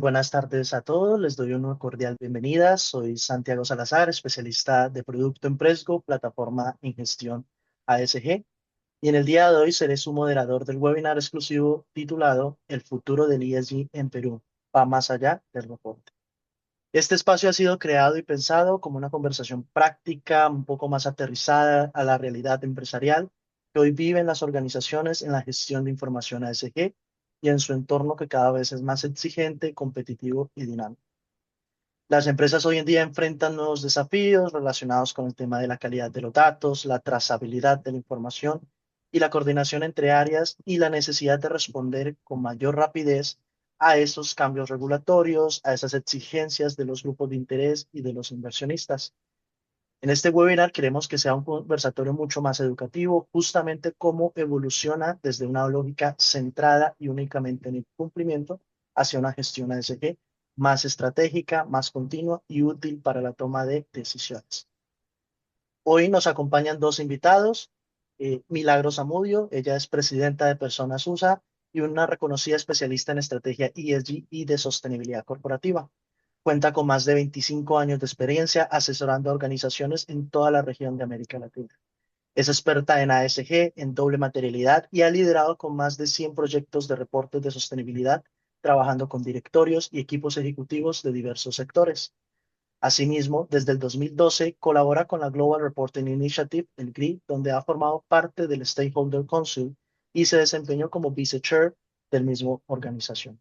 Buenas tardes a todos, les doy una cordial bienvenida. Soy Santiago Salazar, especialista de producto en Presgo, plataforma en gestión ASG. Y en el día de hoy seré su moderador del webinar exclusivo titulado El futuro del ESG en Perú, va más allá del reporte. Este espacio ha sido creado y pensado como una conversación práctica, un poco más aterrizada a la realidad empresarial que hoy viven las organizaciones en la gestión de información ASG y en su entorno que cada vez es más exigente, competitivo y dinámico. Las empresas hoy en día enfrentan nuevos desafíos relacionados con el tema de la calidad de los datos, la trazabilidad de la información y la coordinación entre áreas y la necesidad de responder con mayor rapidez a esos cambios regulatorios, a esas exigencias de los grupos de interés y de los inversionistas. En este webinar queremos que sea un conversatorio mucho más educativo, justamente cómo evoluciona desde una lógica centrada y únicamente en el cumplimiento hacia una gestión ASG más estratégica, más continua y útil para la toma de decisiones. Hoy nos acompañan dos invitados, Milagros Zamudio, ella es presidenta de Personas USA y una reconocida especialista en estrategia ESG y de sostenibilidad corporativa. Cuenta con más de 25 años de experiencia asesorando a organizaciones en toda la región de América Latina. Es experta en ASG, en doble materialidad y ha liderado con más de 100 proyectos de reportes de sostenibilidad, trabajando con directorios y equipos ejecutivos de diversos sectores. Asimismo, desde el 2012 colabora con la Global Reporting Initiative, el GRI, donde ha formado parte del Stakeholder Council y se desempeñó como vice-chair del mismo organización.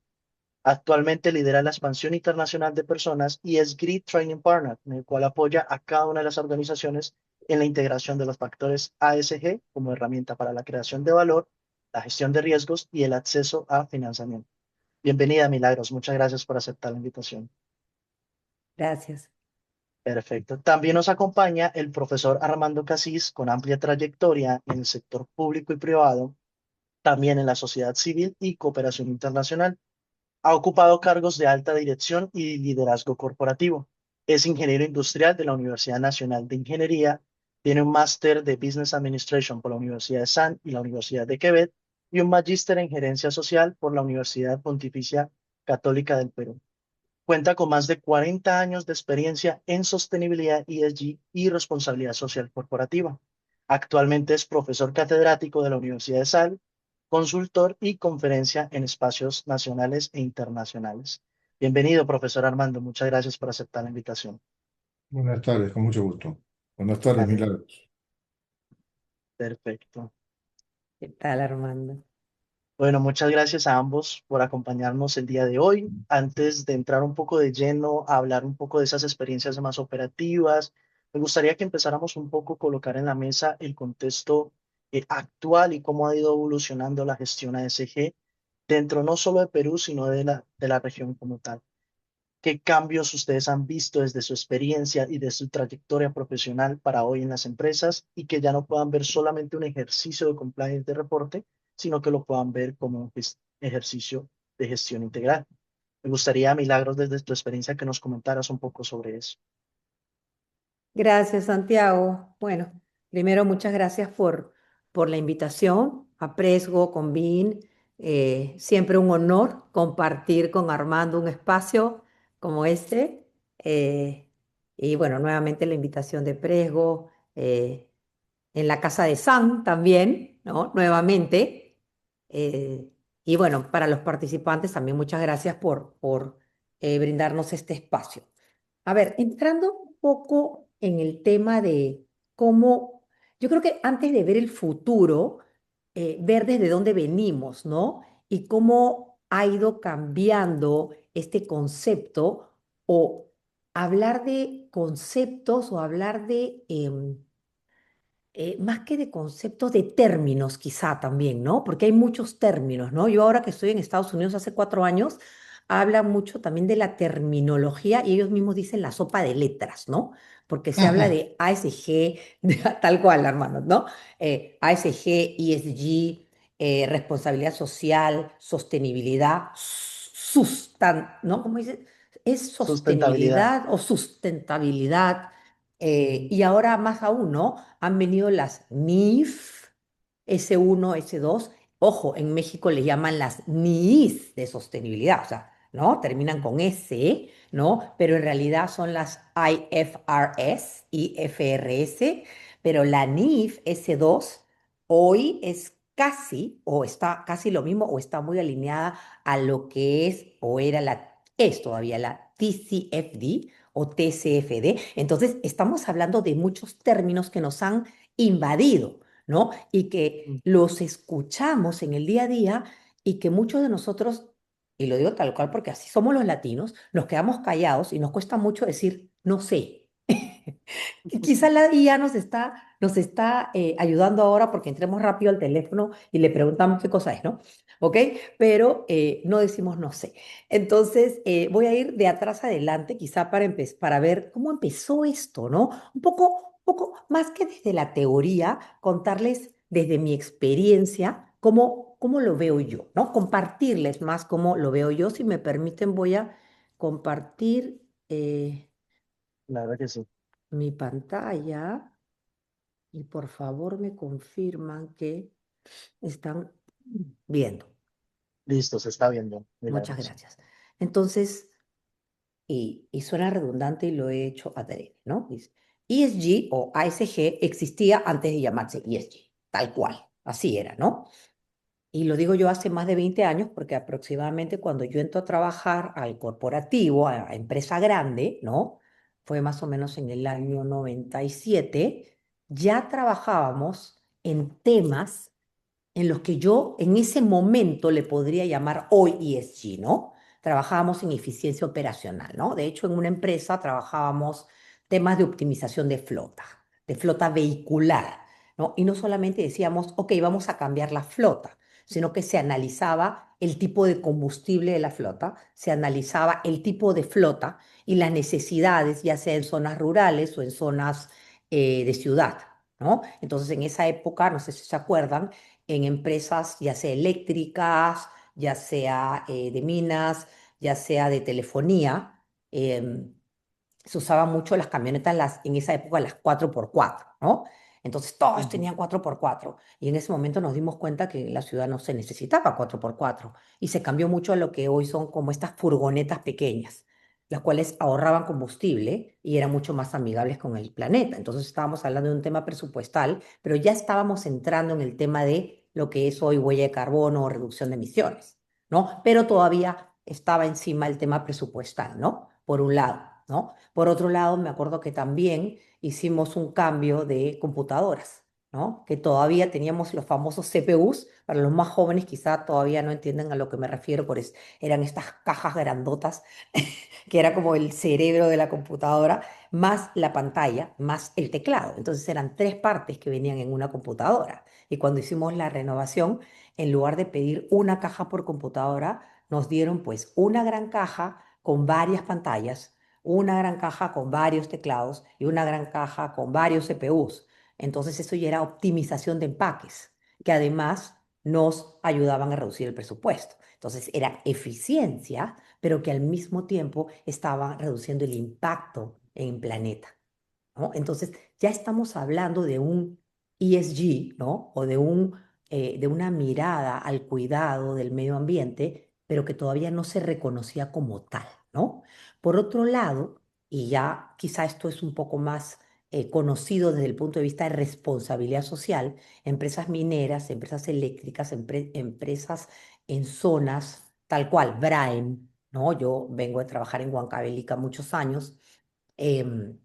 Actualmente lidera la expansión internacional de personas y es GRI Training Partner, en el cual apoya a cada una de las organizaciones en la integración de los factores ASG como herramienta para la creación de valor, la gestión de riesgos y el acceso a financiamiento. Bienvenida, Milagros. Muchas gracias por aceptar la invitación. Gracias. Perfecto. También nos acompaña el profesor Armando Casís, con amplia trayectoria en el sector público y privado, también en la sociedad civil y cooperación internacional. Ha ocupado cargos de alta dirección y liderazgo corporativo. Es ingeniero industrial de la Universidad Nacional de Ingeniería. Tiene un máster de Business Administration por la Universidad de San y la Universidad de Quebec y un magíster en gerencia social por la Universidad Pontificia Católica del Perú. Cuenta con más de 40 años de experiencia en sostenibilidad ESG y responsabilidad social corporativa. Actualmente es profesor catedrático de la Universidad de Sal, consultor y conferencia en espacios nacionales e internacionales. Bienvenido, profesor Armando. Muchas gracias por aceptar la invitación. Buenas tardes, con mucho gusto. Buenas tardes, Vale, Milagros. perfecto. ¿Qué tal, Armando? Bueno, muchas gracias a ambos por acompañarnos el día de hoy. Antes de entrar un poco de lleno a hablar un poco de esas experiencias más operativas, me gustaría que empezáramos un poco a colocar en la mesa el contexto actual y cómo ha ido evolucionando la gestión ASG dentro no solo de Perú, sino de la región como tal. ¿Qué cambios ustedes han visto desde su experiencia y de su trayectoria profesional para hoy en las empresas y que ya no puedan ver solamente un ejercicio de compliance de reporte, sino que lo puedan ver como un ejercicio de gestión integral? Me gustaría, Milagros, desde tu experiencia, que nos comentaras un poco sobre eso. Gracias, Santiago. Bueno, primero muchas gracias por la invitación a Presgo, Convin. Siempre un honor compartir con Armando un espacio como este. Eh, y bueno, nuevamente la invitación de Presgo, en la Casa de San también, ¿no? Nuevamente. Eh, y bueno, para los participantes también muchas gracias por brindarnos este espacio. A ver, entrando un poco en el tema de cómo, yo creo que antes de ver el futuro, ver desde dónde venimos, ¿no? Y cómo ha ido cambiando este concepto o hablar de conceptos o hablar de, más que de conceptos, de términos quizá también, ¿no? Porque hay muchos términos, ¿no? Yo ahora que estoy en Estados Unidos hace 4 años, hablan mucho también de la terminología y ellos mismos dicen la sopa de letras, ¿no? Porque se habla de ASG, tal cual, hermanos, ¿no? ASG, ESG, responsabilidad social, sostenibilidad, ¿no? ¿Cómo dice? ¿Es Sustentabilidad. sostenibilidad o sustentabilidad? Y ahora más aún, ¿no? Han venido las NIF, S1, S2. Ojo, en México le llaman las NIIs de sostenibilidad, o sea, ¿no? Terminan con S, ¿no? Pero en realidad son las IFRS, pero la NIF S2 hoy es casi, o está casi lo mismo, o está muy alineada a lo que es, o era es todavía la TCFD o TCFD. Entonces, estamos hablando de muchos términos que nos han invadido, ¿no? Y que los escuchamos en el día a día y que muchos de nosotros, y lo digo tal cual porque así somos los latinos, nos quedamos callados y nos cuesta mucho decir, no sé. Y quizá la IA nos está ayudando ahora porque entremos rápido al teléfono y le preguntamos qué cosa es, ¿no? ¿Ok? Pero no decimos no sé. Entonces, voy a ir de atrás adelante, quizá para ver cómo empezó esto, ¿no? Un poco más que desde la teoría, contarles desde mi experiencia cómo lo veo yo, ¿no? Compartirles más cómo lo veo yo. Si me permiten, voy a compartir La verdad que sí. mi pantalla y por favor me confirman que están viendo. Listo, se está viendo. Muchas Milagros. gracias. Entonces, y suena redundante y lo he hecho adrede, ¿no? Dice, ESG o ASG existía antes de llamarse ESG, tal cual, así era, ¿no? Y lo digo yo hace más de 20 años porque aproximadamente cuando yo entro a trabajar al corporativo, a empresa grande, ¿no? Fue más o menos en el año 97, ya trabajábamos en temas en los que yo en ese momento le podría llamar hoy ESG, ¿no? Trabajábamos en eficiencia operacional, ¿no? De hecho, en una empresa trabajábamos temas de flota vehicular, ¿no? Y no solamente decíamos, ok, vamos a cambiar la flota, sino que se analizaba el tipo de combustible de la flota, se analizaba el tipo de flota y las necesidades, ya sea en zonas rurales o en zonas de ciudad, ¿no? Entonces, en esa época, no sé si se acuerdan, en empresas ya sea eléctricas, ya sea de minas, ya sea de telefonía. em, Se usaban mucho las camionetas en esa época, las 4x4, ¿no? Entonces todos Ujú. tenían 4x4 y en ese momento nos dimos cuenta que la ciudad no se necesitaba 4x4 y se cambió mucho a lo que hoy son como estas furgonetas pequeñas, las cuales ahorraban combustible y eran mucho más amigables con el planeta. Entonces estábamos hablando de un tema presupuestal, pero ya estábamos entrando en el tema de lo que es hoy huella de carbono o reducción de emisiones, ¿no? Pero todavía estaba encima el tema presupuestal, ¿no? Por un lado, ¿no? Por otro lado, me acuerdo que también hicimos un cambio de computadoras, ¿no? Que todavía teníamos los famosos CPUs, para los más jóvenes quizá todavía no entienden a lo que me refiero, eran estas cajas grandotas que era como el cerebro de la computadora, más la pantalla, más el teclado. Entonces eran tres partes que venían en una computadora. Y cuando hicimos la renovación, en lugar de pedir una caja por computadora, nos dieron pues una gran caja con varias pantallas, una gran caja con varios teclados y una gran caja con varios CPUs. Entonces eso ya era optimización de empaques, que además nos ayudaban a reducir el presupuesto. Entonces era eficiencia, pero que al mismo tiempo estaba reduciendo el impacto en el planeta, ¿no? Entonces ya estamos hablando de un ESG, ¿no? O de una mirada al cuidado del medio ambiente, pero que todavía no se reconocía como tal, ¿no? Por otro lado, y ya quizá esto es un poco más conocido desde el punto de vista de responsabilidad social, empresas mineras, empresas eléctricas, empresas en zonas tal cual, Braem, ¿no? Yo vengo de trabajar en Huancavelica muchos años. em,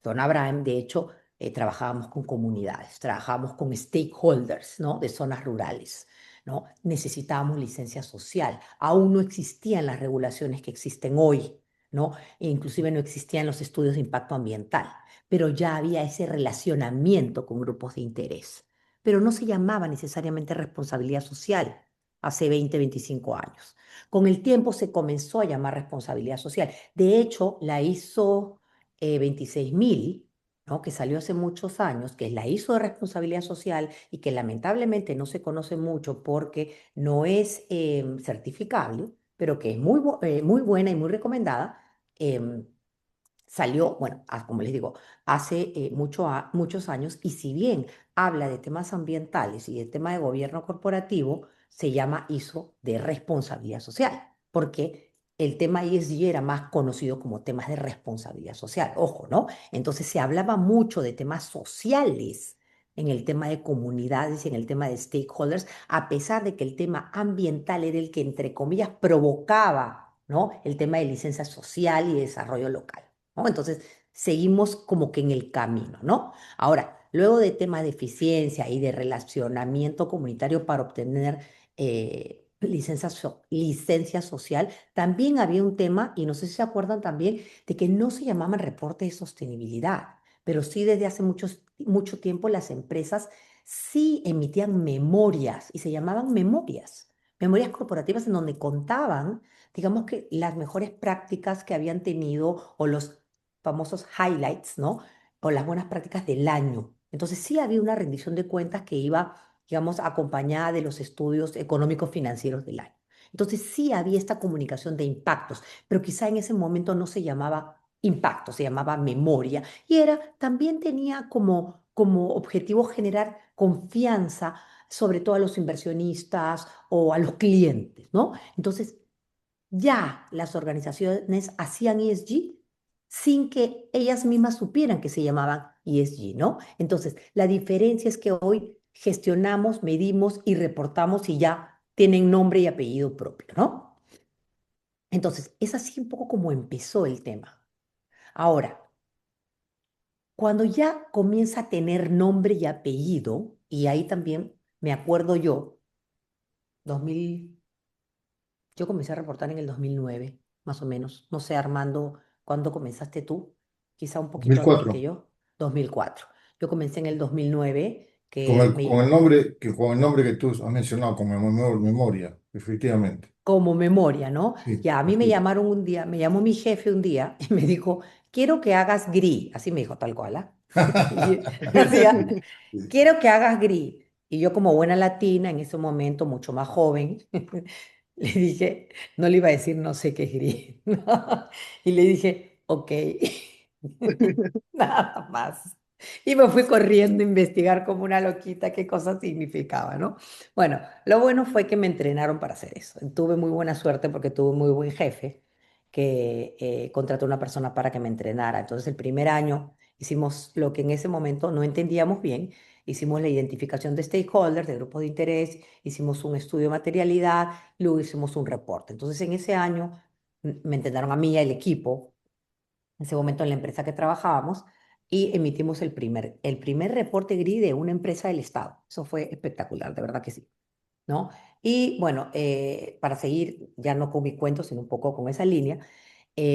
Don Abraham, de hecho, trabajábamos con comunidades, trabajábamos con stakeholders, ¿no? De zonas rurales, ¿no? Necesitábamos licencia social. Aún no existían las regulaciones que existen hoy, ¿no? E inclusive no existían los estudios de impacto ambiental, pero ya había ese relacionamiento con grupos de interés. Pero no se llamaba necesariamente responsabilidad social hace 20, 25 años. Con el tiempo se comenzó a llamar responsabilidad social. De hecho, la hizo 26.000, ¿no? Que salió hace muchos años, que es la ISO de responsabilidad social y que lamentablemente no se conoce mucho porque no es certificable, pero que es muy buena y muy recomendada. em, Salió, bueno, como les digo, hace muchos años y si bien habla de temas ambientales y de tema de gobierno corporativo, se llama ISO de responsabilidad social, porque el tema ESG era más conocido como temas de responsabilidad social, ojo, ¿no? Entonces se hablaba mucho de temas sociales en el tema de comunidades y en el tema de stakeholders, a pesar de que el tema ambiental era el que, entre comillas, provocaba, ¿no? El tema de licencia social y desarrollo local, ¿no? Entonces seguimos como que en el camino, ¿no? Ahora, luego de temas de eficiencia y de relacionamiento comunitario para obtener licencia social, también había un tema, y no sé si se acuerdan también, de que no se llamaban reportes de sostenibilidad, pero sí desde hace mucho tiempo las empresas sí emitían memorias y se llamaban memorias corporativas en donde contaban, digamos que las mejores prácticas que habían tenido o los famosos highlights, ¿no? O las buenas prácticas del año. Entonces sí había una rendición de cuentas que iba, digamos, acompañada de los estudios económicos financieros del año. Entonces sí había esta comunicación de impactos, pero quizá en ese momento no se llamaba impacto, se llamaba memoria y también tenía como objetivo generar confianza, sobre todo a los inversionistas o a los clientes, ¿no? Entonces ya las organizaciones hacían ESG sin que ellas mismas supieran que se llamaban ESG, ¿no? Entonces, la diferencia es que hoy gestionamos, medimos y reportamos y ya tienen nombre y apellido propio, ¿no? Entonces, es así un poco como empezó el tema. Ahora, cuando ya comienza a tener nombre y apellido, y ahí también me acuerdo yo, 2000, yo comencé a reportar en el 2009, más o menos. No sé, Armando, ¿cuándo comenzaste tú? Quizá un poquito antes que 2004. yo. 2004. Yo comencé en el 2009, Con que el, con me, el nombre con el nombre que tú has mencionado, como memoria, efectivamente. como memoria, ¿no? Sí, Ya, a mí me así. llamaron un día, me llamó mi jefe un día y me dijo, quiero que hagas GRI, así me dijo tal cual, ¿ah? Y hacía, Sí. quiero que hagas GRI. Y yo como buena latina, en ese momento, mucho más joven, le dije, no le iba a decir no sé qué es GRI, ¿no? Y le dije, ok, nada más. Y me fui corriendo a investigar como una loquita qué cosa significaba, ¿no? Bueno, lo bueno fue que me entrenaron para hacer eso. Tuve muy buena suerte porque tuve un muy buen jefe que contrató a una persona para que me entrenara. Entonces, el primer año hicimos lo que en ese momento no entendíamos bien. Hicimos la identificación de stakeholders, de grupos de interés, hicimos un estudio de materialidad, luego hicimos un reporte. Entonces, en ese año me entrenaron a mí y al equipo en ese momento en la empresa que trabajábamos, y emitimos el primer reporte GRI de una empresa del Estado. Eso fue espectacular, de verdad que sí, ¿no? Y bueno, para seguir ya no con mi cuento, sino un poco con esa línea,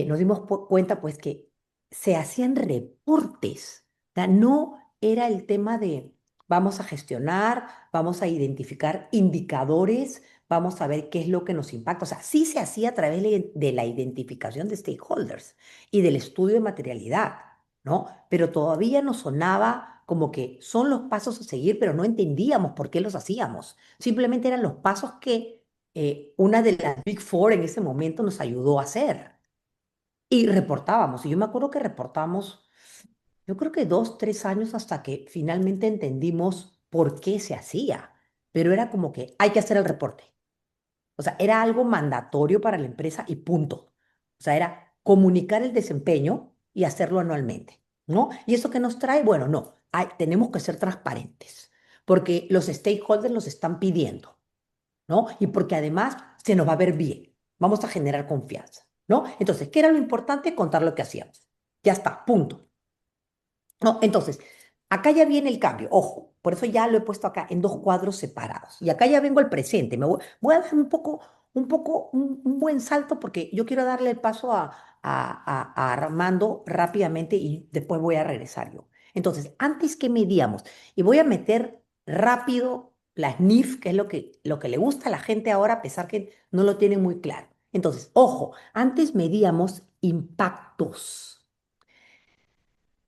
nos dimos cuenta pues que se hacían reportes, o sea, no era el tema de vamos a gestionar, vamos a identificar indicadores, vamos a ver qué es lo que nos impacta, o sea, sí se hacía a través de la identificación de stakeholders y del estudio de materialidad, ¿no? Pero todavía nos sonaba como que son los pasos a seguir, pero no entendíamos por qué los hacíamos. Simplemente eran los pasos que una de las Big Four en ese momento nos ayudó a hacer. Y reportábamos. Y yo me acuerdo que reportamos, yo creo que 2, 3 años hasta que finalmente entendimos por qué se hacía. Pero era como que hay que hacer el reporte. O sea, era algo mandatorio para la empresa y punto. O sea, era comunicar el desempeño y hacerlo anualmente, ¿no? ¿Y eso qué nos trae? Bueno, no, tenemos que ser transparentes porque los stakeholders los están pidiendo, ¿no? Y porque además se nos va a ver bien, vamos a generar confianza, ¿no? Entonces, ¿qué era lo importante? Contar lo que hacíamos. Ya está, punto. No, entonces, acá ya viene el cambio, ojo, por eso ya lo he puesto acá en dos cuadros separados. Y acá ya vengo al presente. Voy a dar un buen salto porque yo quiero darle el paso a Armando rápidamente y después voy a regresar yo. Entonces, antes que medíamos, y voy a meter rápido la SNIF, que es lo que le gusta a la gente ahora, a pesar que no lo tienen muy claro. Entonces, ojo, antes medíamos impactos.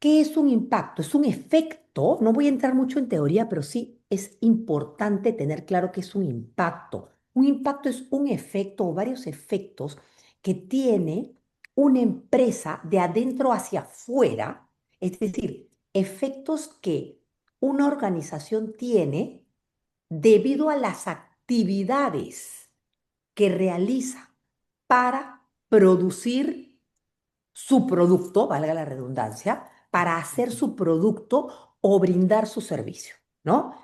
¿Qué es un impacto? Es un efecto, no voy a entrar mucho en teoría, pero sí es importante tener claro que es un impacto. Un impacto es un efecto o varios efectos que tiene una empresa de adentro hacia afuera, es decir, efectos que una organización tiene debido a las actividades que realiza para producir su producto, valga la redundancia, para hacer su producto o brindar su servicio, ¿no?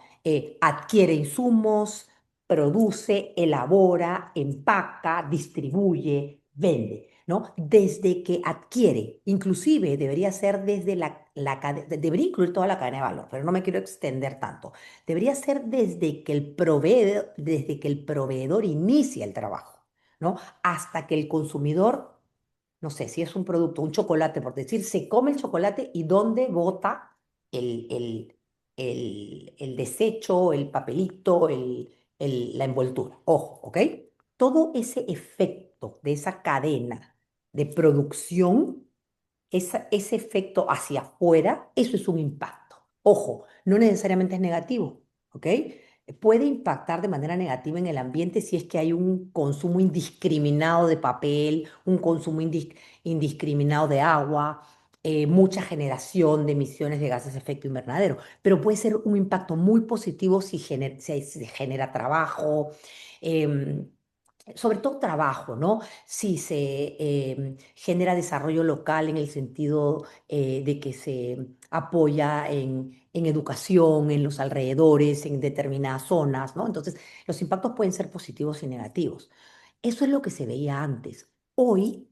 Adquiere insumos, produce, elabora, empaca, distribuye, vende, ¿no? Desde que adquiere, inclusive debería ser desde debería incluir toda la cadena de valor, pero no me quiero extender tanto. Debería ser desde que el proveedor inicia el trabajo, ¿no? Hasta que el consumidor, no sé, si es un producto, un chocolate, por decir, se come el chocolate y dónde bota el, el, el desecho, el papelito, la envoltura. Ojo, ¿ok? Todo ese efecto de esa cadena de producción, ese efecto hacia afuera, eso es un impacto. Ojo, no necesariamente es negativo, ¿ok? Puede impactar de manera negativa en el ambiente si es que hay un consumo indiscriminado de papel, un consumo indiscriminado de agua, mucha generación de emisiones de gases de efecto invernadero, pero puede ser un impacto muy positivo si se genera trabajo, em, sobre todo trabajo, ¿no? Si se genera desarrollo local en el sentido de que se apoya en educación, en los alrededores, en determinadas zonas, ¿no? Entonces, los impactos pueden ser positivos y negativos. Eso es lo que se veía antes. Hoy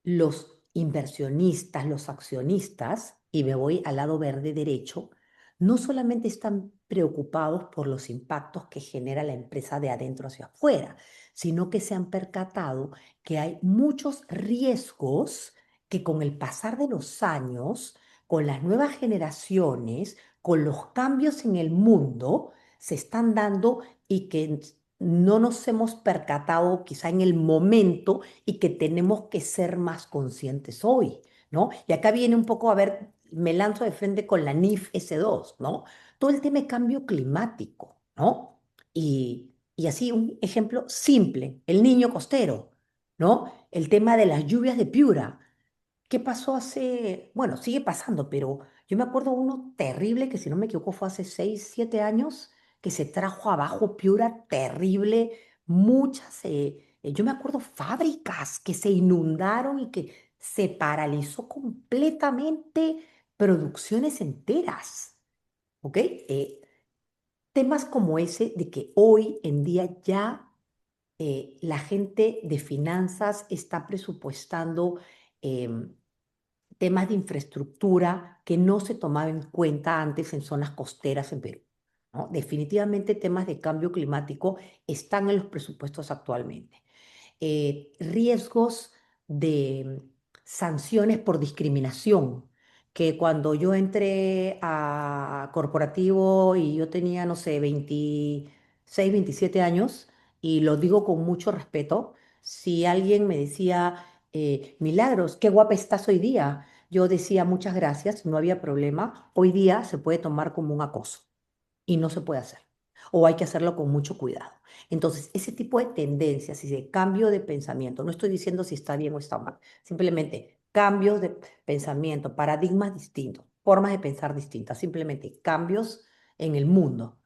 los inversionistas, los accionistas, y me voy al lado verde derecho, no solamente están preocupados por los impactos que genera la empresa de adentro hacia afuera, sino que se han percatado que hay muchos riesgos que con el pasar de los años, con las nuevas generaciones, con los cambios en el mundo, se están dando y que no nos hemos percatado quizá en el momento y que tenemos que ser más conscientes hoy, ¿no? Y acá viene un poco, a ver, me lanzo de frente con la NIF S2, ¿no? Todo el tema de cambio climático, ¿no? Y así un ejemplo simple, el niño costero, ¿no? El tema de las lluvias de Piura. ¿Qué pasó hace, bueno, sigue pasando, pero yo me acuerdo uno terrible que si no me equivoco fue hace 6, 7 años, que se trajo abajo Piura terrible, muchas, yo me acuerdo fábricas que se inundaron y que se paralizó completamente producciones enteras, ¿ok? Temas como ese de que hoy en día ya la gente de finanzas está presupuestando em, temas de infraestructura que no se tomaban en cuenta antes en zonas costeras en Perú, ¿no? Definitivamente temas de cambio climático están en los presupuestos actualmente. Riesgos de sanciones por discriminación, que cuando yo entré a corporativo y yo tenía, no sé, 26, 27 años, y lo digo con mucho respeto, si alguien me decía, Milagros, qué guapa estás hoy día, yo decía muchas gracias, no había problema. Hoy día se puede tomar como un acoso y no se puede hacer. O hay que hacerlo con mucho cuidado. Entonces, ese tipo de tendencias y de cambio de pensamiento, no estoy diciendo si está bien o está mal, simplemente cambios de pensamiento, paradigmas distintos, formas de pensar distintas, simplemente cambios en el mundo.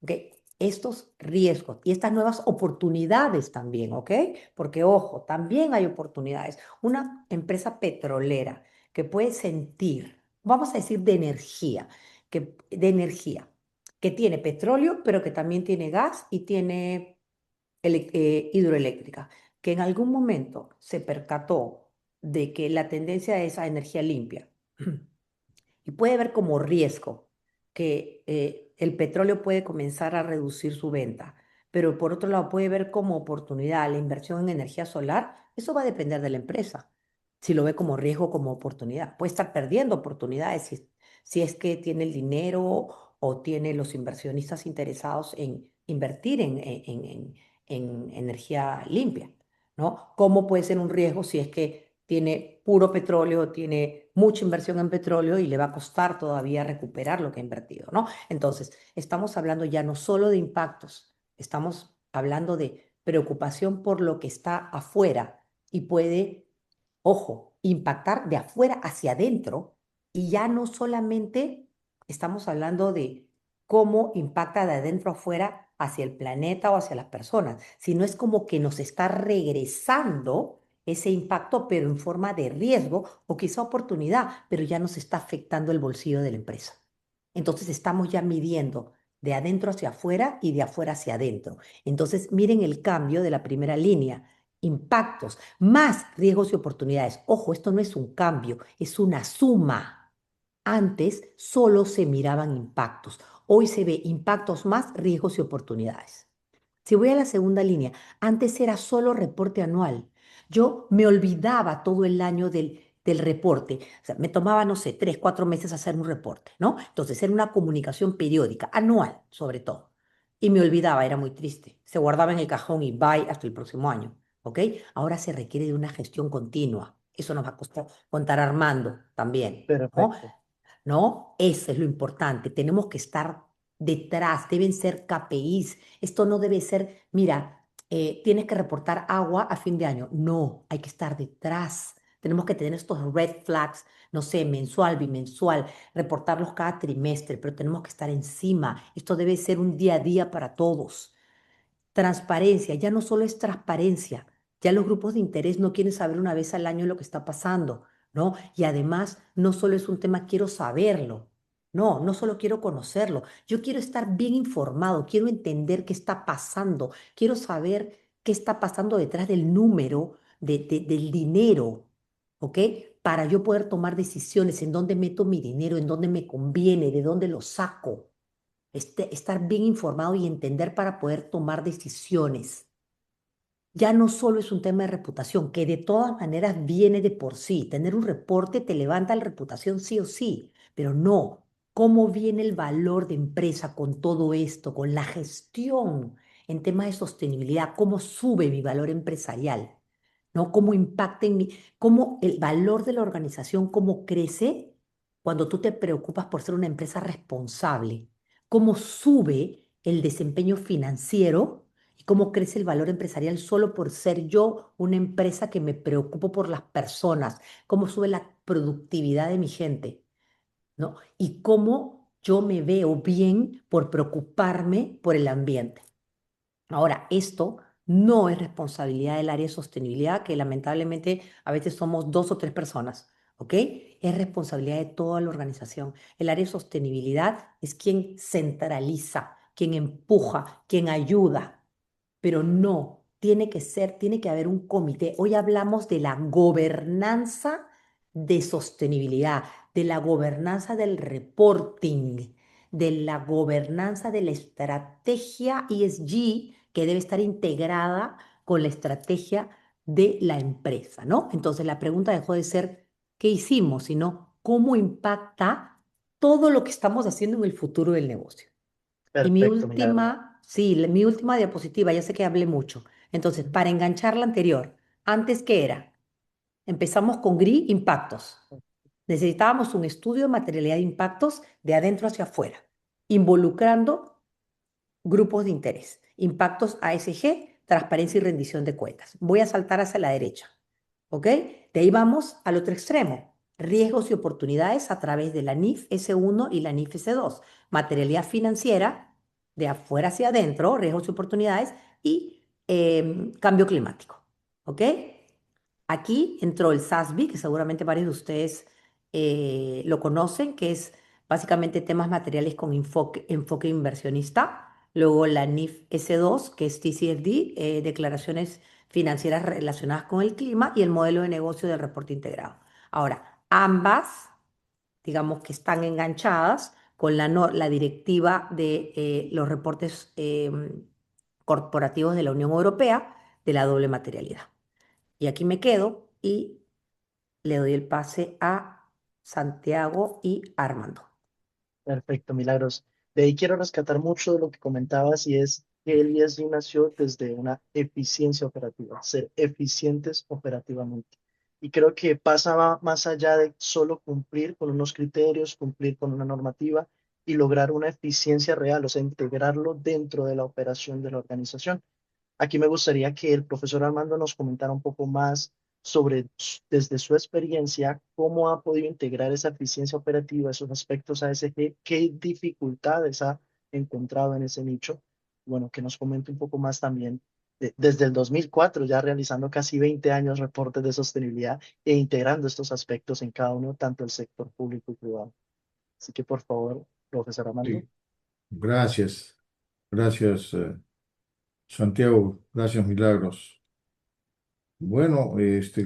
¿Ok? Estos riesgos y estas nuevas oportunidades también, ¿ok? Porque, ojo, también hay oportunidades. Una empresa petrolera que puede sentir, vamos a decir, de energía que tiene petróleo, pero que también tiene gas y tiene hidroeléctrica, que en algún momento se percató de que la tendencia es a energía limpia y puede ver como riesgo que el petróleo puede comenzar a reducir su venta, pero por otro lado puede ver como oportunidad la inversión en energía solar. Eso va a depender de la empresa. Si lo ve como riesgo o como oportunidad, puede estar perdiendo oportunidades si es que tiene el dinero o tiene los inversionistas interesados en invertir en energía limpia, ¿no? ¿Cómo puede ser un riesgo si es que tiene puro petróleo, tiene mucha inversión en petróleo y le va a costar todavía recuperar lo que ha invertido, ¿no? Entonces, estamos hablando ya no solo de impactos, estamos hablando de preocupación por lo que está afuera y puede, ojo, impactar de afuera hacia adentro, y ya no solamente estamos hablando de cómo impacta de adentro afuera hacia el planeta o hacia las personas, sino es como que nos está regresando ese impacto, pero en forma de riesgo o quizá oportunidad, pero ya nos está afectando el bolsillo de la empresa. Entonces estamos ya midiendo de adentro hacia afuera y de afuera hacia adentro. Entonces miren el cambio de la primera línea. Impactos más riesgos y oportunidades. Ojo, esto no es un cambio, es una suma. Antes solo se miraban impactos. Hoy se ve impactos más riesgos y oportunidades. Si voy a la segunda línea, antes era solo reporte anual. Yo me olvidaba todo el año del reporte. O sea, me tomaba, no sé, 3, 4 meses hacer un reporte, ¿no? Entonces era una comunicación periódica, anual sobre todo. Y me olvidaba, era muy triste. Se guardaba en el cajón y bye hasta el próximo año, ¿ok? Ahora se requiere de una gestión continua. Eso nos va a costar contar Armando también, ¿no? Perfecto. ¿No? Eso es lo importante. Tenemos que estar detrás, deben ser KPIs. Esto no debe ser, mira, tienes que reportar agua a fin de año. No, hay que estar detrás. Tenemos que tener estos red flags, no sé, mensual, bimensual, reportarlos cada trimestre, pero tenemos que estar encima. Esto debe ser un día a día para todos. Transparencia, ya no solo es transparencia, ya los grupos de interés no quieren saber una vez al año lo que está pasando, ¿no? Y además, no solo es un tema quiero saberlo, no, no solo quiero conocerlo, yo quiero estar bien informado, quiero entender qué está pasando, quiero saber qué está pasando detrás del número, del dinero, ¿ok? Para yo poder tomar decisiones en dónde meto mi dinero, en dónde me conviene, de dónde lo saco. Estar bien informado y entender para poder tomar decisiones. Ya no solo es un tema de reputación, que de todas maneras viene de por sí. Tener un reporte te levanta la reputación sí o sí, pero no. ¿Cómo viene el valor de empresa con todo esto, con la gestión en temas de sostenibilidad? ¿Cómo sube mi valor empresarial? ¿No? ¿Cómo impacta en mi, cómo el valor de la organización, cómo crece cuando tú te preocupas por ser una empresa responsable? ¿Cómo sube el desempeño financiero y cómo crece el valor empresarial solo por ser yo una empresa que me preocupo por las personas? ¿Cómo sube la productividad de mi gente? ¿No? Y cómo yo me veo bien por preocuparme por el ambiente. Ahora, esto no es responsabilidad del área de sostenibilidad, que lamentablemente a veces somos 2 o 3 personas, ¿ok? Es responsabilidad de toda la organización. El área de sostenibilidad es quien centraliza, quien empuja, quien ayuda, pero no, tiene que haber un comité. Hoy hablamos de la gobernanza de sostenibilidad, de la gobernanza del reporting, de la gobernanza de la estrategia ESG que debe estar integrada con la estrategia de la empresa, ¿no? Entonces la pregunta dejó de ser ¿qué hicimos?, sino ¿cómo impacta todo lo que estamos haciendo en el futuro del negocio? Y mi Perfecto, Milagros. última, sí, mi última diapositiva, ya sé que hablé mucho. Entonces, para enganchar la anterior, antes qué era, empezamos con GRI, impactos. Necesitábamos un estudio de materialidad de impactos de adentro hacia afuera, involucrando grupos de interés. Impactos ASG, transparencia y rendición de cuentas. Voy a saltar hacia la derecha, ¿ok? De ahí vamos al otro extremo. Riesgos y oportunidades a través de la NIF S1 y la NIF S2. Materialidad financiera, de afuera hacia adentro, riesgos y oportunidades, y cambio climático, ¿ok? Aquí entró el SASB, que seguramente varios de ustedes lo conocen, que es básicamente temas materiales con enfoque inversionista. Luego la NIF S2, que es TCFD, declaraciones financieras relacionadas con el clima y el modelo de negocio del reporte integrado. Ahora, ambas, digamos que están enganchadas con la directiva de los reportes corporativos de la Unión Europea de la doble materialidad. Y aquí me quedo y le doy el pase a Santiago y Armando. Perfecto, Milagros. De ahí quiero rescatar mucho de lo que comentabas y es que el ESG nació desde una eficiencia operativa, ser eficientes operativamente. Y creo que pasa más allá de solo cumplir con unos criterios, cumplir con una normativa y lograr una eficiencia real, o sea, integrarlo dentro de la operación de la organización. Aquí me gustaría que el profesor Armando nos comentara un poco más sobre, desde su experiencia, cómo ha podido integrar esa eficiencia operativa, esos aspectos ASG, qué dificultades ha encontrado en ese nicho. Bueno, que nos comente un poco más también desde el 2004 ya realizando casi 20 años reportes de sostenibilidad e integrando estos aspectos en cada uno, tanto el sector público y privado. Así que por favor, profesor Armando. Sí, gracias, gracias, Santiago, gracias, Milagros. Bueno,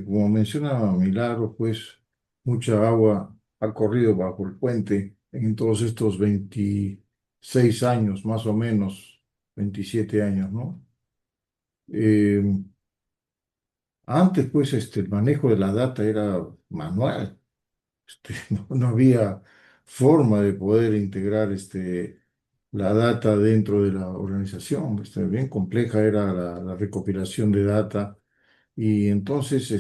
como menciona Milagros, pues mucha agua ha corrido bajo el puente en todos estos 26 años, más o menos, 27 años, ¿no? Eh, Antes, pues, el manejo de la data era manual. No había forma de poder integrar la data dentro de la organización. Bien compleja era la recopilación de data y entonces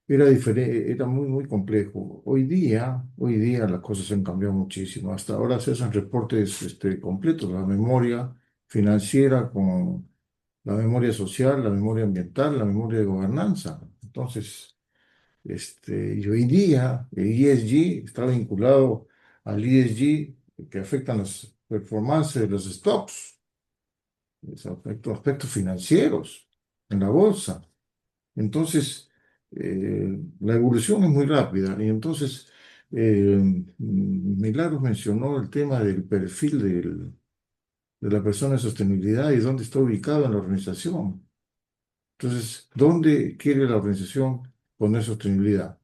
era diferente, era muy, muy complejo. Hoy día las cosas han cambiado muchísimo. Hasta ahora se hacen reportes completos, la memoria financiera con la memoria social, la memoria ambiental, la memoria de gobernanza. Entonces, y hoy día el ESG está vinculado al ESG que afectan las performances de los stocks, aspectos financieros en la bolsa. Entonces, la evolución es muy rápida. Y entonces, Milagros mencionó el tema del perfil de la persona de sostenibilidad y dónde está ubicado en la organización. Entonces, ¿dónde quiere la organización poner sostenibilidad?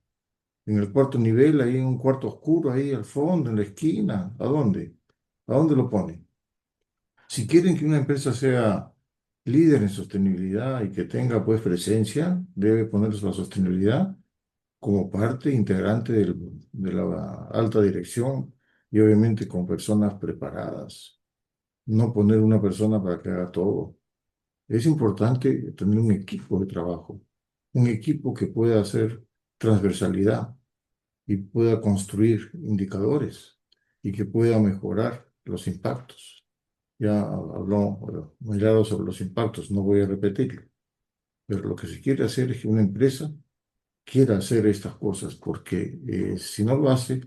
En el cuarto nivel, ahí en un cuarto oscuro, ahí al fondo, en la esquina. ¿A dónde? ¿A dónde lo pone? Si quieren que una empresa sea líder en sostenibilidad y que tenga pues presencia, debe poner la sostenibilidad como parte integrante de la alta dirección y obviamente con personas preparadas. No poner una persona para que haga todo. Es importante tener un equipo de trabajo, un equipo que pueda hacer transversalidad y pueda construir indicadores y que pueda mejorar los impactos. Ya habló muy claro sobre los impactos, no voy a repetirlo, pero lo que se quiere hacer es que una empresa quiera hacer estas cosas, porque si no lo hace,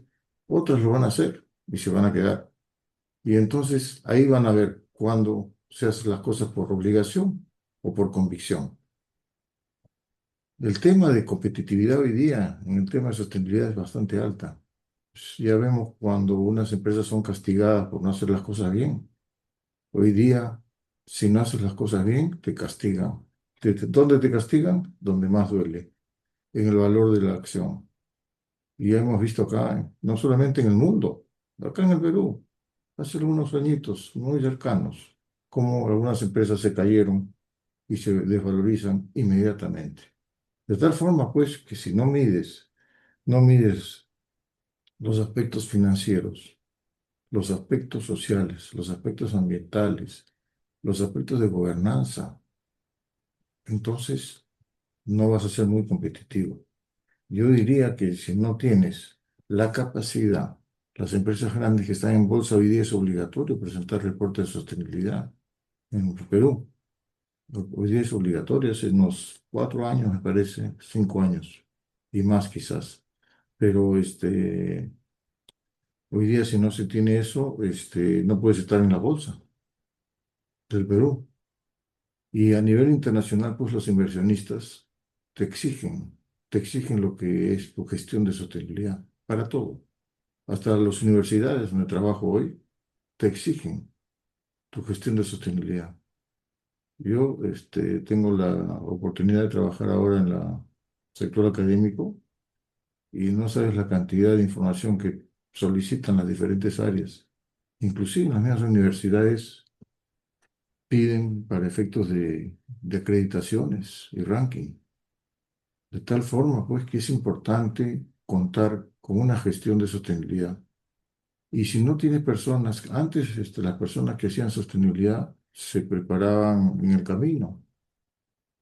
otros lo van a hacer y se van a quedar. Y entonces ahí van a ver cuándo se hacen las cosas por obligación o por convicción. El tema de competitividad hoy día, en el tema de sostenibilidad, es bastante alta. Pues ya vemos cuando unas empresas son castigadas por no hacer las cosas bien. Hoy día, si no haces las cosas bien, te castigan. ¿Dónde te castigan? Donde más duele, en el valor de la acción. Y ya hemos visto acá, no solamente en el mundo, acá en el Perú, hace algunos añitos muy cercanos, como algunas empresas se cayeron y se desvalorizan inmediatamente. De tal forma, pues, que si no mides los aspectos financieros, los aspectos sociales, los aspectos ambientales, los aspectos de gobernanza, entonces no vas a ser muy competitivo. Yo diría que si no tienes la capacidad, las empresas grandes que están en bolsa hoy día es obligatorio presentar reportes de sostenibilidad en Perú. Hoy día es obligatorio, hace unos 4 años, me parece, 5 años y más quizás. Pero hoy día si no se tiene eso, no puedes estar en la bolsa del Perú. Y a nivel internacional, pues los inversionistas te exigen, te exigen lo que es tu gestión de sostenibilidad para todo. Hasta las universidades donde trabajo hoy te exigen tu gestión de sostenibilidad. Yo tengo la oportunidad de trabajar ahora en el sector académico y no sabes la cantidad de información que solicitan las diferentes áreas. Inclusive en las mismas universidades piden para efectos de acreditaciones y ranking. De tal forma, pues, que es importante contar con una gestión de sostenibilidad. Y si no tienes personas, antes las personas que hacían sostenibilidad se preparaban en el camino,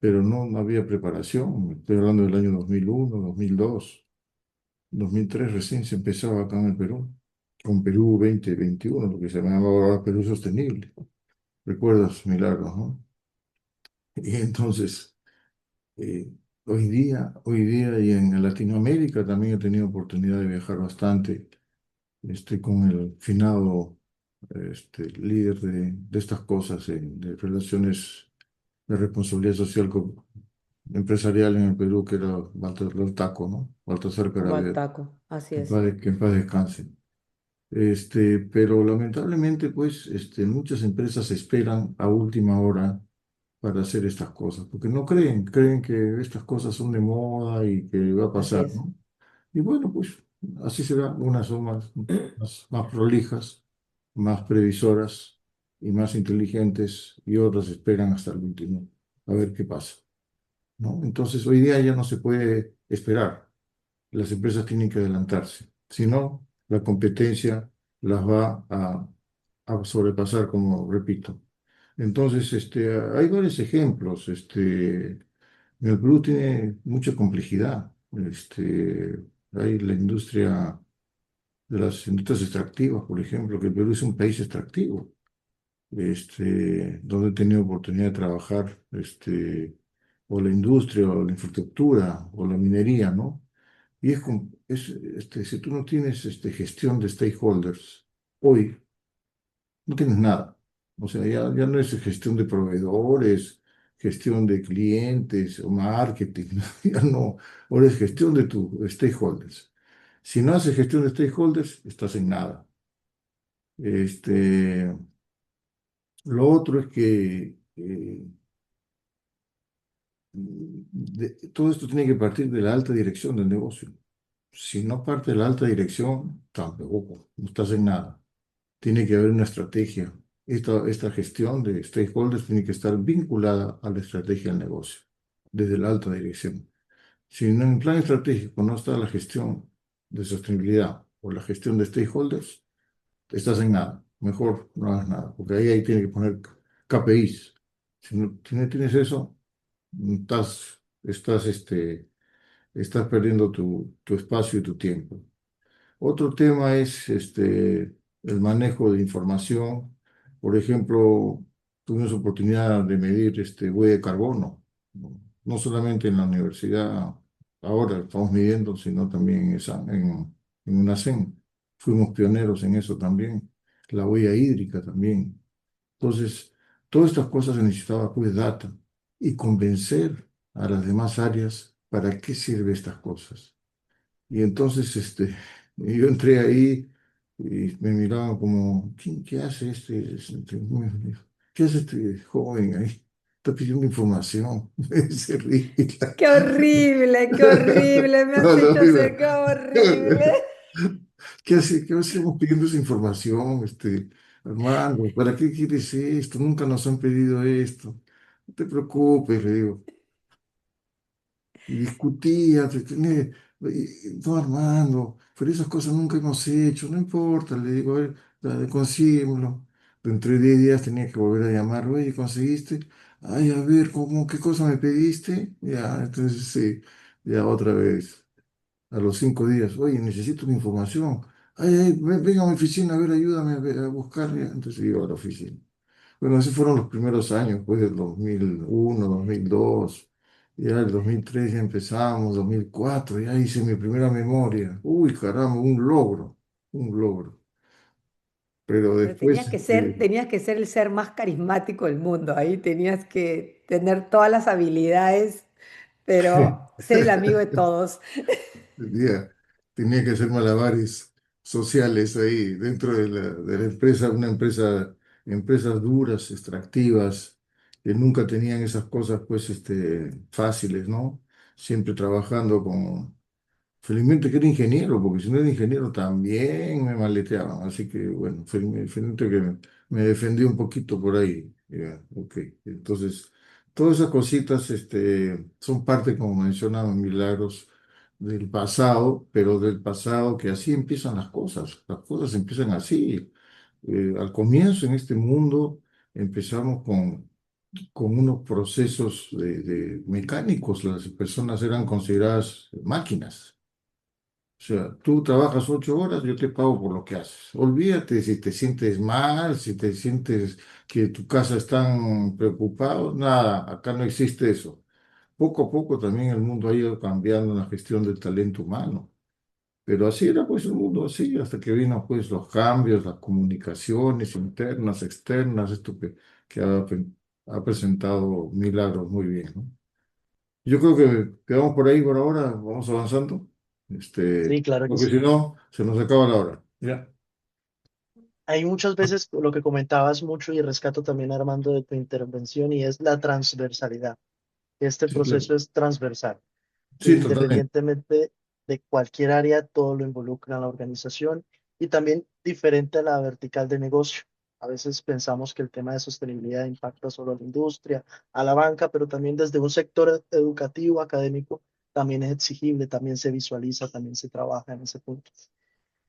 pero no había preparación. Estoy hablando del año 2001, 2002, 2003 recién se empezaba acá en el Perú, con Perú 2021, lo que se llamaba ahora Perú Sostenible. ¿Recuerdas, Milagros, no? Y entonces, eh, hoy día y en Latinoamérica también he tenido oportunidad de viajar bastante, con el finado líder de estas cosas de relaciones de responsabilidad social empresarial en el Perú, que era Walter Taco, ¿no? Baltasar Carabias, Baltaco, así es. que en paz descanse. Pero lamentablemente, pues, muchas empresas esperan a última hora para hacer estas cosas, porque no creen que estas cosas son de moda y que va a Así pasar, es. ¿no? Y bueno, pues así será, unas son más prolijas, más previsoras y más inteligentes, y otras esperan hasta el último a ver qué pasa, ¿no? Entonces, hoy día ya no se puede esperar, las empresas tienen que adelantarse, si no, la competencia las va a sobrepasar, como repito. Entonces, hay varios ejemplos. El Perú tiene mucha complejidad. Hay la industria de las industrias extractivas, por ejemplo, que el Perú es un país extractivo, donde he tenido oportunidad de trabajar, o la industria, o la infraestructura, o la minería, ¿no? Y si tú no tienes gestión de stakeholders, hoy no tienes nada. O sea, ya no es gestión de proveedores, gestión de clientes o marketing, ¿no? Ya no, ahora es gestión de tus stakeholders. Si no haces gestión de stakeholders, estás en nada. Este, lo otro es que todo esto tiene que partir de la alta dirección del negocio. Si no parte de la alta dirección, tampoco, no estás en nada. Tiene que haber una estrategia. Esta gestión de stakeholders tiene que estar vinculada a la estrategia del negocio, desde la alta dirección. Si en un plan estratégico no está la gestión de sostenibilidad o la gestión de stakeholders, estás en nada. Mejor no hagas nada, porque ahí tiene que poner KPIs. Si no tienes eso, estás perdiendo tu espacio y tu tiempo. Otro tema es el manejo de información. Por ejemplo, tuvimos oportunidad de medir huella de carbono, no solamente en la universidad, ahora estamos midiendo, sino también en UNACEN. Fuimos pioneros en eso también, la huella hídrica también. Entonces, todas estas cosas se necesitaba pues data y convencer a las demás áreas para qué sirven estas cosas. Y entonces yo entré ahí y me miraban como, ¿qué hace qué hace este joven ahí? Está pidiendo información. Se ríe. Qué horrible, me has No, no, hecho mira. hacer qué horrible. ¿Qué hacemos pidiendo esa información, Armando? ¿Para qué quieres esto? Nunca nos han pedido esto. No te preocupes, le digo. Y discutía, no Armando, pero esas cosas nunca hemos hecho, no importa, le digo, a ver, dale, consíguemelo. Dentro de 10 días tenía que volver a llamar, oye, ¿conseguiste? Ay, a ver, ¿qué cosa me pediste? Ya, entonces sí, ya otra vez, a los 5 días, oye, necesito una información. Ay, ay, ven a mi oficina, a ver, ayúdame a buscar. Ya. Entonces iba a la oficina. Bueno, esos fueron los primeros años, pues del 2001, 2002. Ya el 2003 ya empezamos, 2004 ya hice mi primera memoria. Uy, caramba, un logro. Pero Pero después, tenías que ser el ser más carismático del mundo. Ahí tenías que tener todas las habilidades, pero ser el amigo de todos. tenía, tenía que hacer malabares sociales ahí dentro de la empresa, empresas duras, extractivas, que nunca tenían esas cosas pues fáciles, ¿no? Siempre trabajando con. Felizmente que era ingeniero, porque si no era ingeniero también me maleteaban. Así que bueno, felizmente que me defendí un poquito por ahí. Ya, ok. Entonces, todas esas cositas son parte, como mencionaban, Milagros, del pasado, pero del pasado que así empiezan las cosas. Las cosas empiezan así. Al comienzo en este mundo empezamos con unos procesos de mecánicos. Las personas eran consideradas máquinas. O sea, tú trabajas 8 horas, yo te pago por lo que haces. Olvídate si te sientes mal, si te sientes que tu casa están preocupados, nada, acá no existe eso. Poco a poco también el mundo ha ido cambiando en la gestión del talento humano. Pero así era pues el mundo, así, hasta que vino pues los cambios, las comunicaciones internas, externas, esto que ha presentado milagros muy bien, ¿no? Yo creo que quedamos por ahí por ahora, vamos avanzando, Sí, claro que porque si sí. no, se nos acaba la hora. Ya. Hay muchas veces lo que comentabas mucho y rescato también, Armando, de tu intervención y es la transversalidad. Este Sí, claro. proceso es transversal. Sí, totalmente. Independientemente de cualquier área, todo lo involucra en la organización y también diferente a la vertical de negocio. A veces pensamos que el tema de sostenibilidad impacta solo a la industria, a la banca, pero también desde un sector educativo, académico, también es exigible, también se visualiza, también se trabaja en ese punto.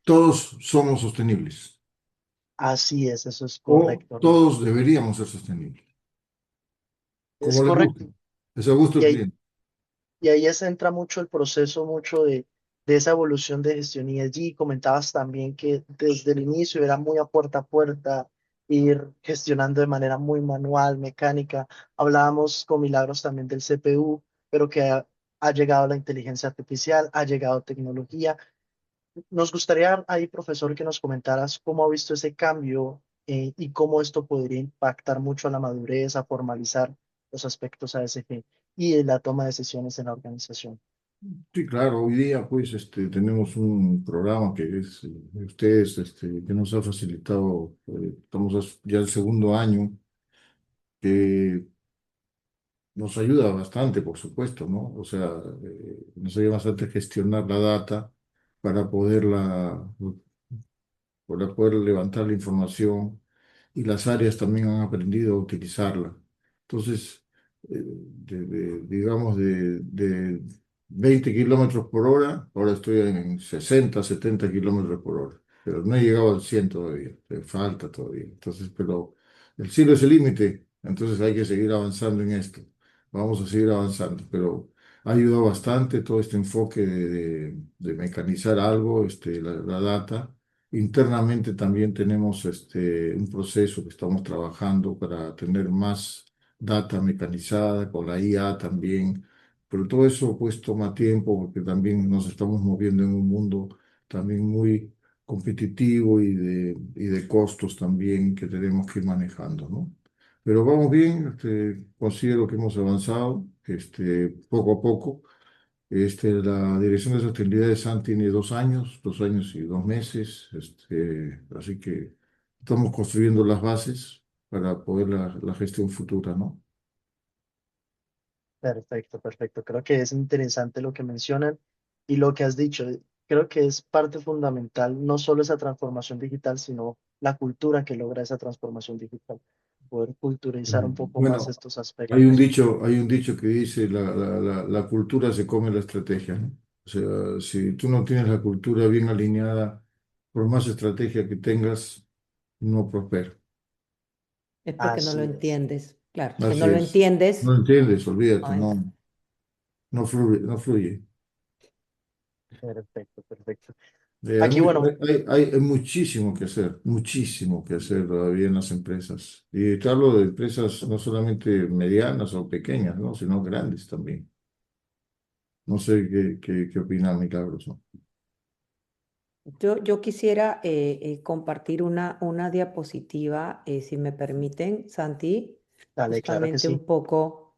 Todos somos sostenibles, Así es, eso es o correcto, Armando. todos deberíamos ser sostenibles, Es como les guste. correcto. Es a gusto Y del ahí, cliente. y ahí entra mucho el proceso, mucho de esa evolución de gestión. Y allí comentabas también que desde el inicio era muy a puerta, ir gestionando de manera muy manual, mecánica. Hablábamos con Milagros también del CPU, pero que ha llegado la inteligencia artificial, ha llegado tecnología. Nos gustaría ahí, profesor, que nos comentaras cómo ha visto ese cambio y cómo esto podría impactar mucho a la madurez, a formalizar los aspectos ASG y en la toma de decisiones en la organización. Sí, claro, hoy día pues tenemos un programa que es ustedes, que nos ha facilitado, estamos ya el segundo año, que nos ayuda bastante, por supuesto, ¿no? O sea, nos ayuda bastante a gestionar la data para poder levantar la información y las áreas también han aprendido a utilizarla. Entonces, digamos, de 20 kilómetros por hora, ahora estoy en 60, 70 kilómetros por hora, pero no he llegado al 100 todavía, me falta todavía. Entonces, pero el cielo es el límite, entonces hay que seguir avanzando en esto. Vamos a seguir avanzando, pero ha ayudado bastante todo este enfoque de mecanizar algo, la data. Internamente también tenemos un proceso que estamos trabajando para tener más data mecanizada, con la IA también, pero todo eso pues toma tiempo porque también nos estamos moviendo en un mundo también muy competitivo y de costos también que tenemos que ir manejando, ¿no? Pero vamos bien, considero que hemos avanzado poco a poco. La Dirección de Sostenibilidad de SAN tiene 2 años y 2 meses, así que estamos construyendo las bases para poder la gestión futura, ¿no? Perfecto, perfecto. Creo que es interesante lo que mencionan y lo que has dicho. Creo que es parte fundamental, no solo esa transformación digital, sino la cultura que logra esa transformación digital. Poder culturizar un poco más Bueno, estos hay un aspectos. dicho, hay un dicho que dice la cultura se come la estrategia, ¿no? O sea, si tú no tienes la cultura bien alineada, por más estrategia que tengas, no prospera. Es porque no lo Así es. entiendes. Claro, si no Así lo es. No entiendes, entiendes, no olvídate, entra. no fluye, no fluye. Perfecto, perfecto. Hay, Aquí, bueno, hay muchísimo que hacer todavía en las empresas. Y te hablo de empresas no solamente medianas o pequeñas, ¿no? Sino grandes también. No sé qué opina Milagros, ¿no? Yo quisiera compartir una diapositiva, si me permiten, Santi, dale, claro que justamente sí. un poco,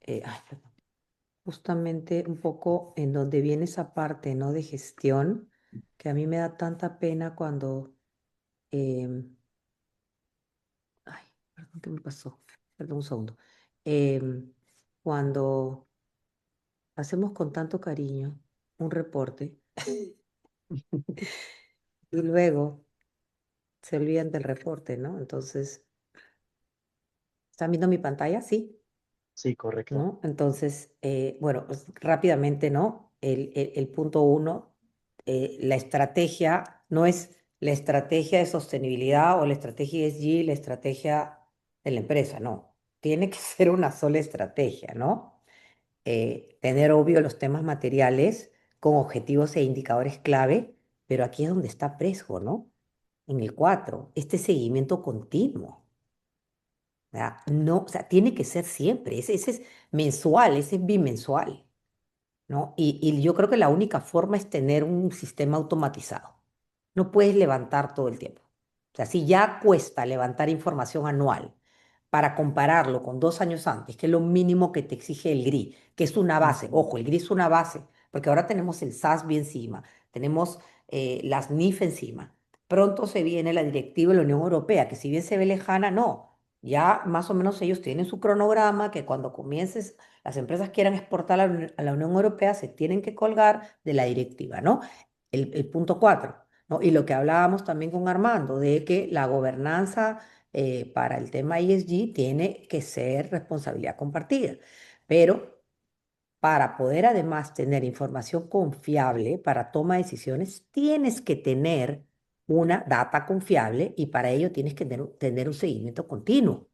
ay, perdón, justamente un poco en donde viene esa parte, ¿no? De gestión, que a mí me da tanta pena cuando, em, ay, perdón, ¿qué me pasó? Perdón un segundo. Em, Cuando hacemos con tanto cariño un reporte y luego se olvidan del reporte, ¿no? Entonces, ¿están viendo mi pantalla? Sí. Sí, correcto. ¿No? Entonces, bueno, pues, rápidamente, ¿no? El punto uno, la estrategia no es la estrategia de sostenibilidad o la estrategia ESG, la estrategia de la empresa, no. Tiene que ser una sola estrategia, ¿no? Tener obvio los temas materiales con objetivos e indicadores clave, pero aquí es donde está Presgo, ¿no? En el 4 este seguimiento continuo. No, o sea, tiene que ser siempre, ese es mensual, ese es bimensual, ¿no? Y yo creo que la única forma es tener un sistema automatizado. No puedes levantar todo el tiempo. O sea, si ya cuesta levantar información anual para compararlo con 2 años antes, que es lo mínimo que te exige el GRI, que es una base. Ujú. Ojo, el GRI es una base, porque ahora tenemos el SASB encima, tenemos las NIF encima. Pronto se viene la directiva de la Unión Europea, que si bien se ve lejana, no. Ya más o menos ellos tienen su cronograma, que cuando comiences, las empresas quieran exportar a la Unión Europea, se tienen que colgar de la directiva, ¿no? El punto 4, ¿no? Y lo que hablábamos también con Armando, de que la gobernanza para el tema ESG tiene que ser responsabilidad compartida. Pero para poder además tener información confiable para toma de decisiones, tienes que tener una data confiable y para ello tienes que tener un seguimiento continuo,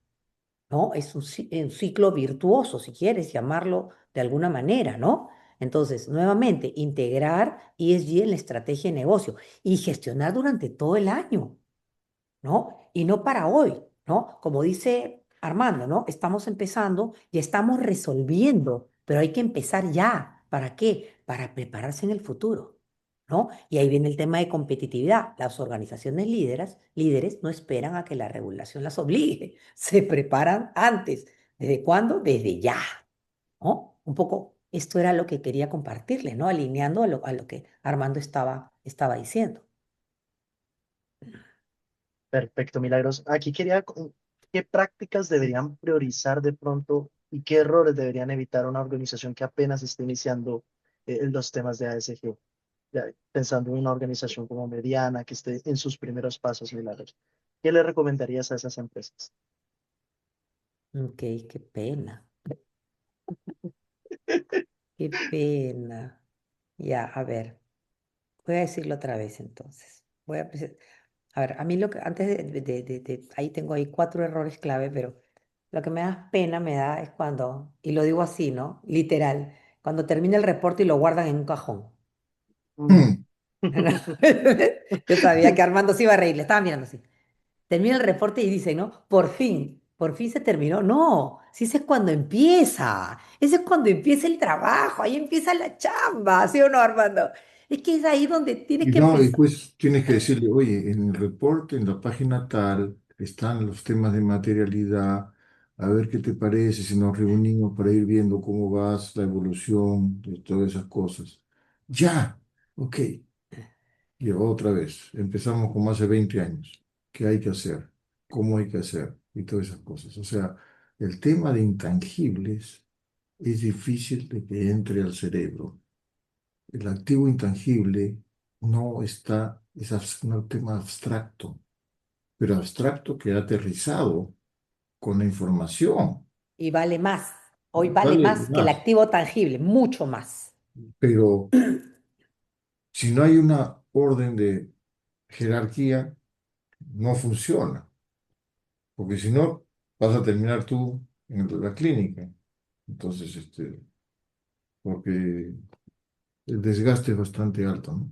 ¿no? Es un ciclo virtuoso, si quieres llamarlo de alguna manera, ¿no? Entonces, nuevamente, integrar ESG en la estrategia de negocio y gestionar durante todo el año. ¿No? Y no para hoy, ¿no? Como dice Armando, ¿no? Estamos empezando y estamos resolviendo, pero hay que empezar ya. ¿Para qué? Para prepararse en el futuro, ¿no? Y ahí viene el tema de competitividad. Las organizaciones líderes no esperan a que la regulación las obligue, se preparan antes. ¿Desde cuándo? Desde ya, ¿no? Un poco esto era lo que quería compartirle, ¿no? Alineando a lo que Armando estaba diciendo. Perfecto, Milagros. Aquí quería, ¿qué prácticas deberían priorizar de pronto y qué errores deberían evitar una organización que apenas esté iniciando en los temas de ASG? Ya, pensando en una organización como mediana que esté en sus primeros pasos, Milagros. ¿Qué le recomendarías a esas empresas? Ok, qué pena. Qué pena. Ya, a ver, voy a decirlo otra vez entonces. A ver, a mí lo que, antes ahí tengo ahí 4 errores clave, pero lo que me da pena me da es cuando, y lo digo así, ¿no? Literal, cuando termina el reporte y lo guardan en un cajón. Mm. Yo sabía que Armando se iba a reír, le estaba mirando así. Termina el reporte y dice, ¿no? Por fin se terminó. No, si ese es cuando empieza. Ese es cuando empieza el trabajo, ahí empieza la chamba, ¿sí o no, Armando? Es que es ahí donde tienes Y que no, y empezar. pues tienes que decirle, oye, en el reporte, en la página tal, están los temas de materialidad, a ver qué te parece si nos reunimos para ir viendo cómo vas, la evolución de todas esas cosas. Ya, ok, y otra vez, empezamos como hace 20 años. ¿Qué hay que hacer? ¿Cómo hay que hacer? Y todas esas cosas. O sea, el tema de intangibles es difícil de que entre al cerebro. El activo intangible no está, un tema abstracto, pero abstracto que ha aterrizado con la información. Y vale más. Hoy vale Vale más que el más, activo tangible, mucho más. pero si no hay una orden de jerarquía, no funciona, porque si no, vas a terminar tú en la clínica. Entonces, porque el desgaste es bastante alto, ¿no?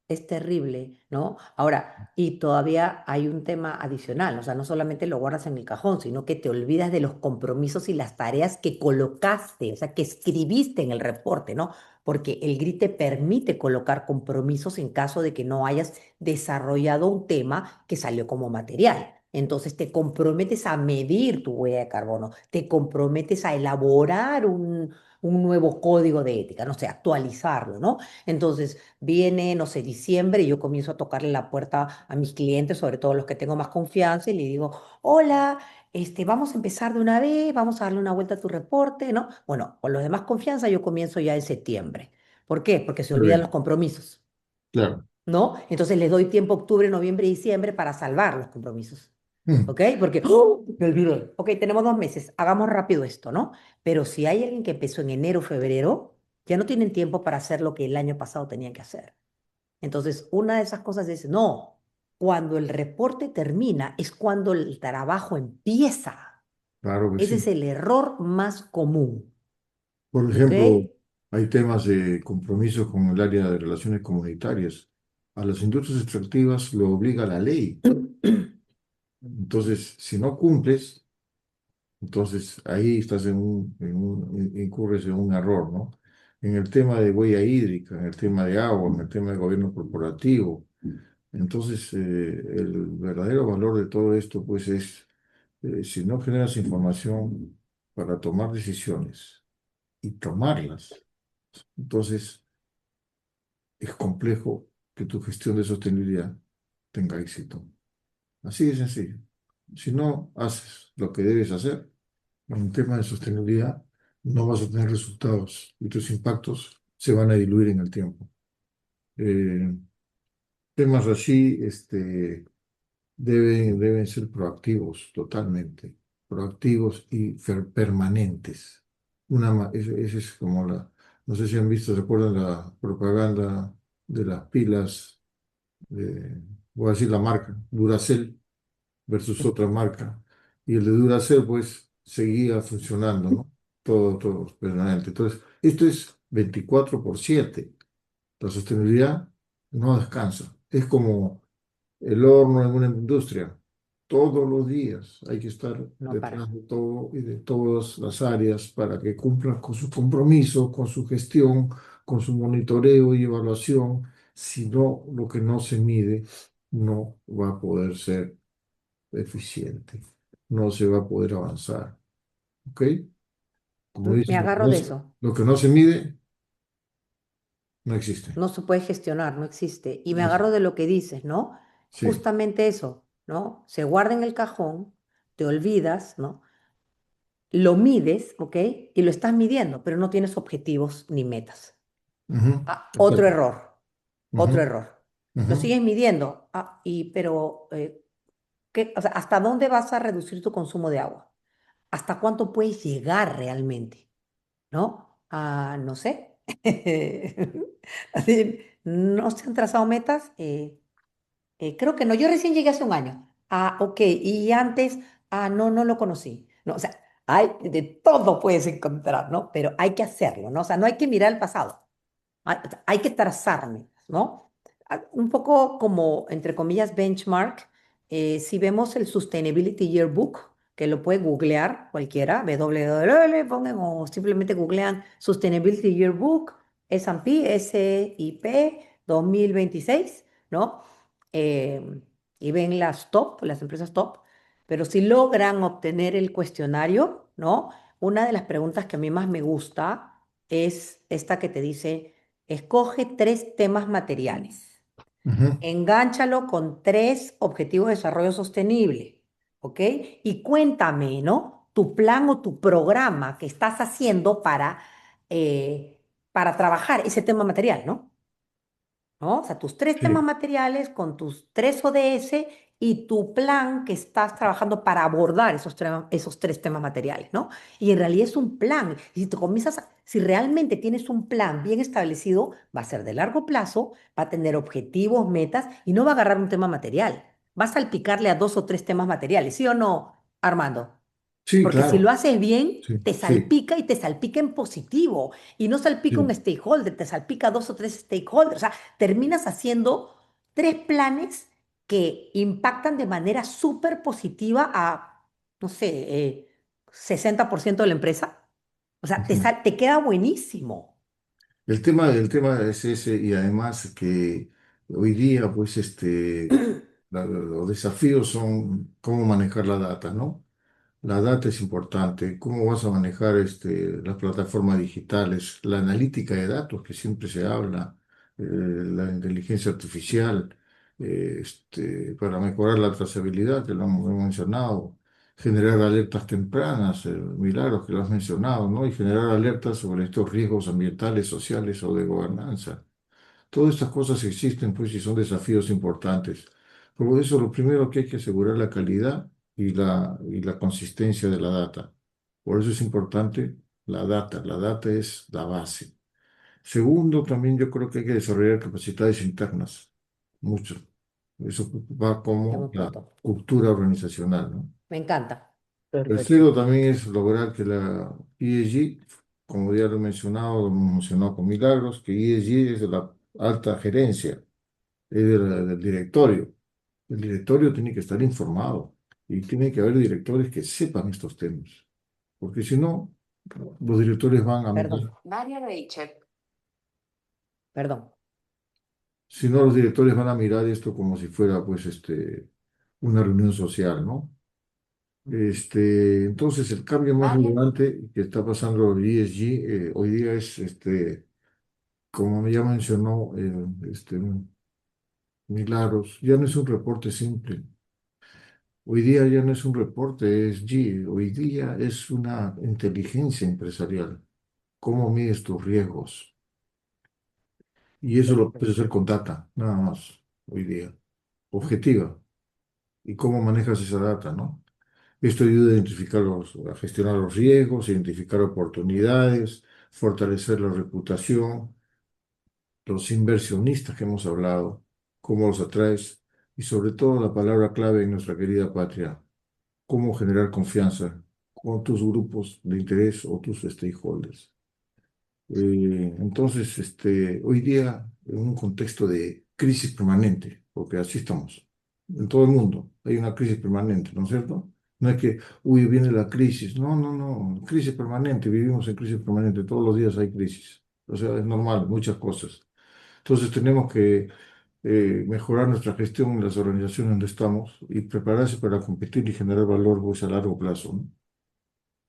Es terrible, ¿no? Ahora, y todavía hay un tema adicional, o sea, no solamente lo guardas en el cajón, sino que te olvidas de los compromisos y las tareas que colocaste, o sea, que escribiste en el reporte, ¿no? Porque el GRI te permite colocar compromisos en caso de que no hayas desarrollado un tema que salió como material. Entonces te comprometes a medir tu huella de carbono, te comprometes a elaborar un nuevo código de ética, no sé, actualizarlo, ¿no? Entonces, viene, no sé, diciembre y yo comienzo a tocarle la puerta a mis clientes, sobre todo los que tengo más confianza, y le digo, hola, vamos a empezar de una vez, vamos a darle una vuelta a tu reporte, ¿no? Bueno, con los demás confianza yo comienzo ya en septiembre. ¿Por qué? Porque se Muy olvidan los bien, compromisos, claro. ¿no? Entonces les doy tiempo octubre, noviembre y diciembre para salvar los compromisos. Mm, ¿Ok? Porque, ¡oh! Me olvidé. Ok, tenemos 2 meses, hagamos rápido esto, ¿no? Pero si hay alguien que empezó en enero, febrero, ya no tienen tiempo para hacer lo que el año pasado tenían que hacer. Entonces, una de esas cosas es, no, cuando el reporte termina es cuando el trabajo empieza. claro que Ese es sí. el error más común, Por ¿ok? ejemplo, hay temas de compromiso con el área de relaciones comunitarias. A las industrias extractivas lo obliga la ley. Entonces, si no cumples, entonces ahí estás incurres en un error, ¿no? En el tema de huella hídrica, en el tema de agua, en el tema de gobierno corporativo. Entonces, el verdadero valor de todo esto, pues, es Si no generas información para tomar decisiones y tomarlas, entonces es complejo que tu gestión de sostenibilidad tenga éxito. Así de sencillo. Si no haces lo que debes hacer en un tema de sostenibilidad, no vas a tener resultados y tus impactos se van a diluir en el tiempo. Eh, Temas así, deben ser proactivos totalmente, proactivos y permanentes. Ese es como no sé si han visto, ¿se acuerdan la propaganda de las pilas, voy a decir la marca, Duracell versus otra marca? Y el de Duracell, pues, seguía funcionando, ¿no? Todo permanente. Entonces, esto es 24/7. La sostenibilidad no descansa. Es como el horno en una industria. Todos los días hay que estar No para. detrás de todo y de todas las áreas para que cumplan con su compromiso, con su gestión, con su monitoreo y evaluación. Si no, lo que no se mide no va a poder ser eficiente, no se va a poder avanzar. ¿Ok? Como Me dicen, agarro de eso. lo que no se mide no existe. No se puede gestionar, no existe. Y me No sé. agarro de lo que dices, ¿no? Sí. Justamente eso, ¿no? Se guarda en el cajón, te olvidas, ¿no? Lo mides, ¿ok? Y lo estás midiendo, pero no tienes objetivos ni metas. Ujú. Ah, otro Exacto. error, Ujú. otro error. Lo Ujú. sigues midiendo, pero o sea, ¿hasta dónde vas a reducir tu consumo de agua? ¿Hasta cuánto puedes llegar realmente? ¿No? No sé. Así, no se han trazado metas. Creo que no. Yo recién llegué hace un año. Ok. Y antes, no, no lo conocí. No, o sea, de todo puedes encontrar, ¿no? Pero hay que hacerlo, ¿no? O sea, no hay que mirar al pasado. Hay que trazar metas, ¿no? Un poco como, entre comillas, benchmark, si vemos el Sustainability Yearbook, que lo puede googlear cualquiera, www, pongan o simplemente googlean Sustainability Yearbook, S&P, SIP 2026, ¿no? Y ven las top, las empresas top, pero si logran obtener el cuestionario, ¿no? Una de las preguntas que a mí más me gusta es esta que te dice: escoge tres temas materiales. Ujú. Engánchalo con tres objetivos de desarrollo sostenible, ¿ok? Y cuéntame, ¿no? Tu plan o tu programa que estás haciendo para trabajar ese tema material, ¿no? ¿No? O sea, tus tres temas Sí. materiales con tus tres ODS y tu plan que estás trabajando para abordar esos tres temas materiales, ¿no? Y en realidad es un plan. Y si tú si realmente tienes un plan bien establecido, va a ser de largo plazo, va a tener objetivos, metas y no va a agarrar un tema material. Va a salpicarle a dos o tres temas materiales, ¿sí o no, Armando? Sí, Porque si lo claro. haces bien, Sí, te sí, salpica y te salpica en positivo. Y no salpica un sí. stakeholder, te salpica dos o tres stakeholders. O sea, terminas haciendo tres planes que impactan de manera súper positiva a, no sé, 60% de la empresa. O sea, Ujú. te queda buenísimo. El tema es ese, y además que hoy día, pues, los desafíos son cómo manejar la data, ¿no? La data es importante, cómo vas a manejar las plataformas digitales, la analítica de datos que siempre se habla, la inteligencia artificial, para mejorar la trazabilidad, que lo hemos mencionado, generar alertas tempranas, Milagros, que lo has mencionado, ¿no? Y generar alertas sobre estos riesgos ambientales, sociales o de gobernanza. Todas estas cosas existen, pues, y son desafíos importantes. Por eso, lo primero que hay que asegurar la calidad y la consistencia de la data. Por eso es importante la data. La data es la base. Segundo, también yo creo que hay que desarrollar capacidades internas. Mucho. Eso va Es como un la punto. cultura organizacional, ¿no? Me encanta. Perfecto. Tercero, también es lograr que la ESG, como ya lo he mencionado, lo hemos mencionado con Milagros, que ESG es de la alta gerencia, es del directorio. El directorio tiene que estar informado y tiene que haber directores que sepan estos temas, porque si no, los directores van a Perdón. mirar, María Rachel. Perdón. si no, los directores van a mirar esto como si fuera, pues, una reunión social, ¿no? Entonces, el cambio más Daniel. relevante que está pasando el ESG hoy día es, como ya mencionó Milagros, ya no es un reporte simple. Hoy día ya no es un reporte, es G. Hoy día es una inteligencia empresarial. ¿Cómo mides tus riesgos? Y eso lo puedes hacer Perfecto. con data, nada más, hoy día. Objetiva. ¿Y cómo manejas esa data, no? Esto ayuda a a gestionar los riesgos, identificar oportunidades, fortalecer la reputación, los inversionistas que hemos hablado, cómo los atraes y sobre todo la palabra clave en nuestra querida patria, cómo generar confianza con tus grupos de interés o tus stakeholders. Entonces, hoy día, en un contexto de crisis permanente, porque así estamos, en todo el mundo hay una crisis permanente, ¿no es cierto? No es que, uy, viene la crisis. No, no, no, crisis permanente, vivimos en crisis permanente, todos los días hay crisis. O sea, es normal, muchas cosas. Entonces tenemos que mejorar nuestra gestión en las organizaciones donde estamos y prepararse para competir y generar valor pues, a largo plazo, ¿no?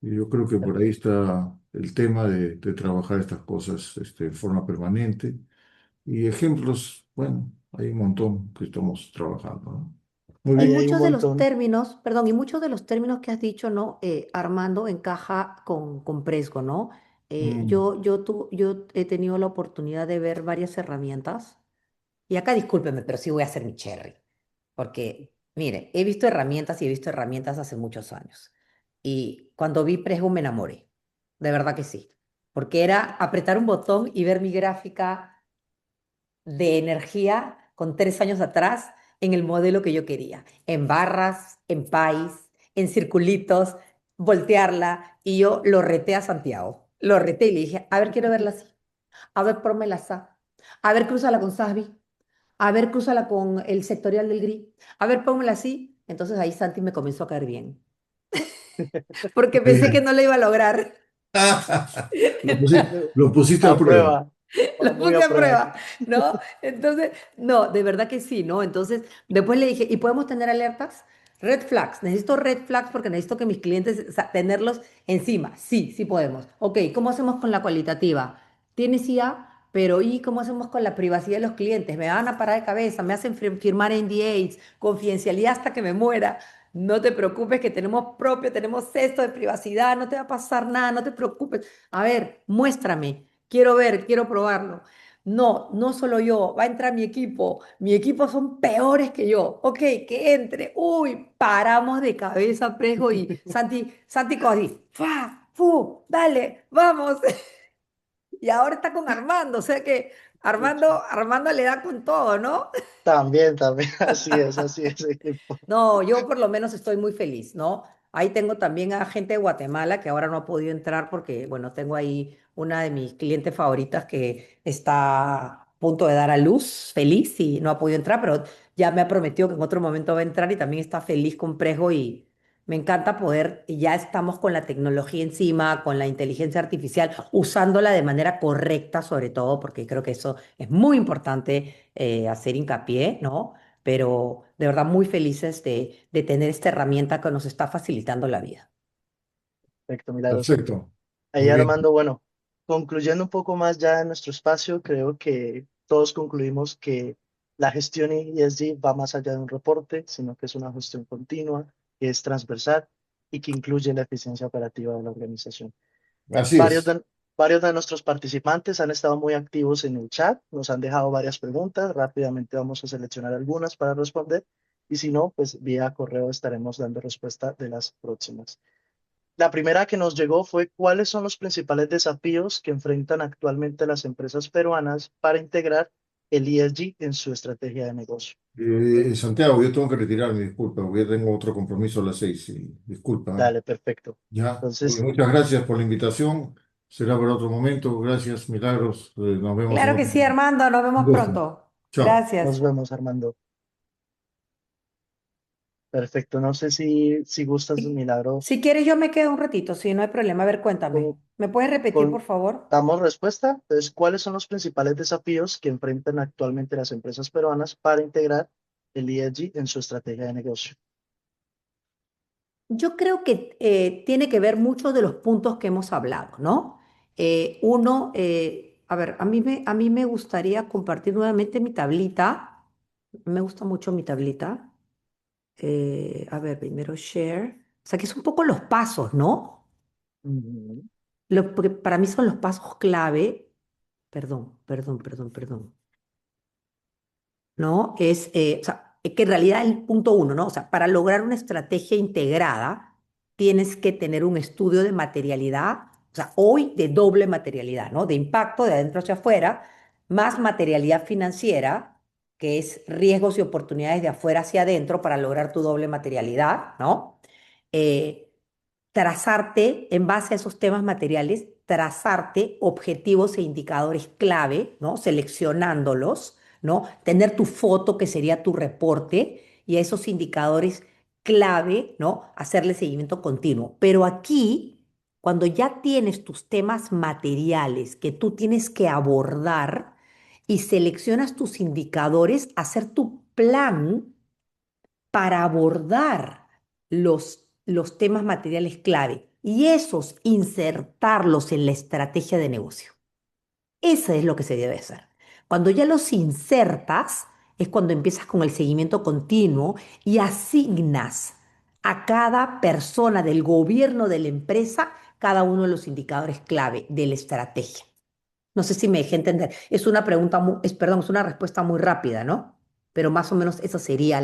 Y yo creo que por ahí Perfecto. está el tema de trabajar estas cosas en forma permanente. Y ejemplos, bueno, hay un montón que estamos trabajando, ¿no? Muy Y Ahí bien. hay un muchos de los montón. términos, perdón, y muchos de los términos que has dicho, ¿no? Armando, encaja con Presgo, ¿no? Mm, Yo he tenido la oportunidad de ver varias herramientas, y acá discúlpeme, pero sí voy a hacer mi cherry, porque, mire, he visto herramientas y he visto herramientas hace muchos años. Y cuando vi Presgo me enamoré, de verdad que sí, porque era apretar un botón y ver mi gráfica de energía con 3 años atrás en el modelo que yo quería, en barras, en país, en circulitos, voltearla. Y yo lo reté a Santiago, lo reté y le dije, a ver, quiero verla así, a ver, pónmela así, a ver, crúzala con Sasbi, a ver, crúzala con el sectorial del GRI, a ver, pónmela así. Entonces ahí Santi me comenzó a caer bien, porque pensé que bien. no lo iba a lograr. Lo pusiste a A prueba. prueba. Lo Muy puse a a prueba. prueba, ¿no? Entonces, no, de verdad que sí, ¿no? Entonces, después le dije, ¿y podemos tener alertas? Red flags, necesito red flags porque necesito que mis clientes, o sea, tenerlos encima. Sí, sí podemos. Ok, ¿cómo hacemos con la cualitativa? Tienes IA, pero ¿y cómo hacemos con la privacidad de los clientes? Me van a parar de cabeza, me hacen firmar NDAs, confidencialidad hasta que me muera. No te preocupes que tenemos propio, tenemos esto de privacidad, no te va a pasar nada, no te preocupes. A ver, muéstrame. Quiero ver, quiero probarlo. No, no solo yo, va a entrar mi equipo. Mi equipo son peores que yo. Ok, que entre. Uy, paramos de cabeza, Prejo y Santi Cosdi. ¡Fa! ¡Fu! Dale, vamos. Y ahora está con Armando, o sea que Armando le da con todo, ¿no? También, también, así es, equipo. No, yo por lo menos estoy muy feliz, ¿no? Ahí tengo también a gente de Guatemala que ahora no ha podido entrar porque, bueno, tengo ahí una de mis clientes favoritas que está a punto de dar a luz, feliz y no ha podido entrar, pero ya me ha prometido que en otro momento va a entrar y también está feliz con Prejo y me encanta poder, y ya estamos con la tecnología encima, con la inteligencia artificial, usándola de manera correcta sobre todo, porque creo que eso es muy importante hacer hincapié, ¿no? Pero de verdad muy felices de tener esta herramienta que nos está facilitando la vida. Perfecto, Milagros. Perfecto. Ahí Muy bien. Armando, bueno, concluyendo un poco más ya en nuestro espacio, creo que todos concluimos que la gestión ESG va más allá de un reporte, sino que es una gestión continua, que es transversal y que incluye la eficiencia operativa de la organización. Así Varios es. de, varios de nuestros participantes han estado muy activos en el chat, nos han dejado varias preguntas, rápidamente vamos a seleccionar algunas para responder y si no, pues vía correo estaremos dando respuesta de las próximas. La primera que nos llegó fue ¿cuáles son los principales desafíos que enfrentan actualmente las empresas peruanas para integrar el ESG en su estrategia de negocio? Santiago, yo tengo que retirarme, disculpa, porque ya tengo otro compromiso a las 6. Disculpa. Dale, perfecto. Ya. Oye, Entonces, muchas gracias por la invitación. Será para otro momento. Gracias, Milagros. Nos vemos en Claro que otro sí, momento. Armando, nos Un vemos gusto. pronto. Chao. nos Gracias. vemos, Armando. Perfecto. No sé si gustas, Si, Milagros, si quieres, yo me quedo un ratito, sí, no hay problema. A ver, cuéntame. con, ¿Me puedes repetir, por favor? damos respuesta. Entonces, ¿cuáles son los principales desafíos que enfrentan actualmente las empresas peruanas para integrar el ESG en su estrategia de negocio? Yo creo que tiene que ver mucho de los puntos que hemos hablado, ¿no? Uno, a ver, a mí me gustaría compartir nuevamente mi tablita. Me gusta mucho mi tablita. A ver, primero share. O sea, que es un poco los pasos, ¿no? Ujú. Porque para mí son los pasos clave. Perdón. ¿No? O sea, que en realidad el punto uno, ¿no? O sea, para lograr una estrategia integrada, tienes que tener un estudio de materialidad, o sea, hoy de doble materialidad, ¿no? De impacto de adentro hacia afuera, más materialidad financiera, que es riesgos y oportunidades de afuera hacia adentro para lograr tu doble materialidad, ¿no? Eh, Trazarte en base a esos temas materiales, trazarte objetivos e indicadores clave, ¿no? Seleccionándolos, ¿no? Tener tu foto, que sería tu reporte, y a esos indicadores clave, ¿no? Hacerle seguimiento continuo. Pero aquí, cuando ya tienes tus temas materiales que tú tienes que abordar y seleccionas tus indicadores, hacer tu plan para abordar los temas materiales clave y esos insertarlos en la estrategia de negocio. Eso es lo que se debe hacer. Cuando ya los insertas, es cuando empiezas con el seguimiento continuo y asignas a cada persona del gobierno de la empresa cada uno de los indicadores clave de la estrategia. No sé si me dejé entender. Es una pregunta perdón, es una respuesta muy rápida, ¿no? Pero más o menos esa sería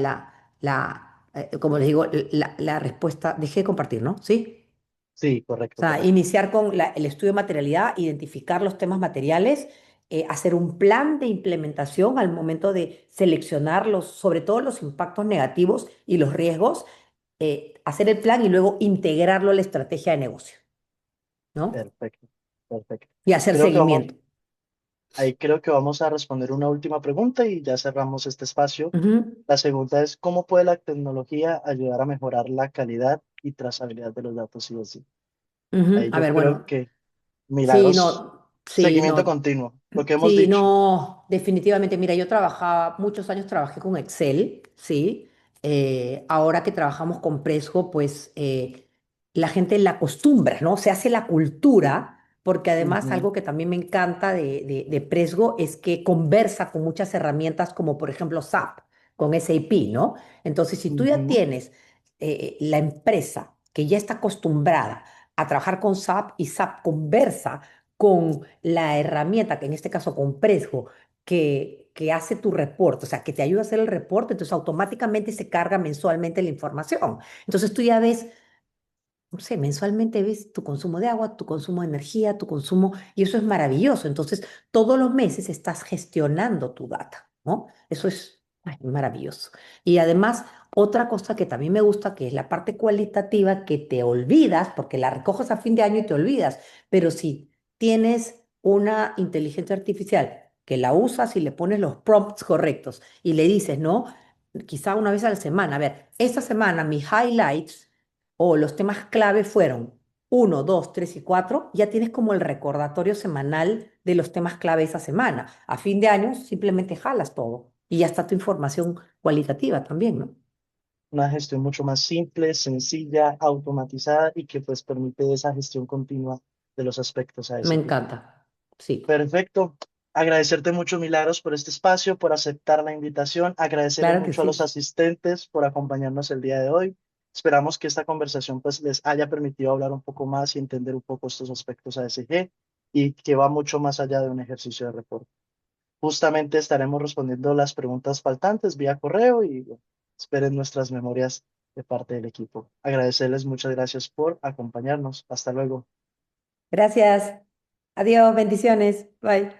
como les digo, la respuesta. Dejé de compartir, ¿no? ¿Sí? Sí, O correcto, sea, correcto. iniciar con el estudio de materialidad, identificar los temas materiales, hacer un plan de implementación al momento de seleccionar sobre todo los impactos negativos y los riesgos, hacer el plan y luego integrarlo a la estrategia de negocio, ¿no? Perfecto, perfecto. Y hacer Creo que vamos, seguimiento. ahí creo que vamos a responder una última pregunta y ya cerramos este espacio. Ujú. La segunda es, ¿cómo puede la tecnología ayudar a mejorar la calidad y trazabilidad de los datos IoT? Ujú. Ahí A yo ver, creo bueno, que sí, Milagros, no, sí, seguimiento no, continuo, lo que hemos sí, dicho. no, definitivamente. Mira, yo trabajaba, muchos años trabajé con Excel, ¿sí? Ahora que trabajamos con Presgo, pues la gente la acostumbra, ¿no? Se hace la cultura, porque además Ujú, algo que también me encanta de Presgo es que conversa con muchas herramientas como por ejemplo SAP, con SAP, ¿no? Entonces, si tú ya ujú. tienes la empresa que ya está acostumbrada a trabajar con SAP y SAP conversa con la herramienta, que en este caso con Presgo, que hace tu reporte, o sea, que te ayuda a hacer el reporte, entonces automáticamente se carga mensualmente la información. Entonces tú ya ves, no sé, mensualmente ves tu consumo de agua, tu consumo de energía, tu consumo, y eso es maravilloso. Entonces, todos los meses estás gestionando tu data, ¿no? Eso es ay, maravilloso. Y además, otra cosa que también me gusta, que es la parte cualitativa, que te olvidas, porque la recoges a fin de año y te olvidas, pero si tienes una inteligencia artificial que la usas y le pones los prompts correctos y le dices, ¿no? Quizá una vez a la semana, a ver, esta semana mis highlights o los temas clave fueron uno, 2, 3 y 4, ya tienes como el recordatorio semanal de los temas clave esa semana. A fin de año simplemente jalas todo y ya está tu información cualitativa también, ¿no? Una gestión mucho más simple, sencilla, automatizada y que pues permite esa gestión continua de los aspectos Me ASG. encanta. Sí, Perfecto. Agradecerte mucho, Milagros, por este espacio, por aceptar la invitación. Agradecerle claro que mucho a los sí. asistentes por acompañarnos el día de hoy. Esperamos que esta conversación pues les haya permitido hablar un poco más y entender un poco estos aspectos ASG y que va mucho más allá de un ejercicio de reporte. Justamente estaremos respondiendo las preguntas faltantes vía correo y bueno, esperen nuestras memorias de parte del equipo. Agradecerles muchas gracias por acompañarnos. Hasta luego. Gracias. Adiós, bendiciones. Bye.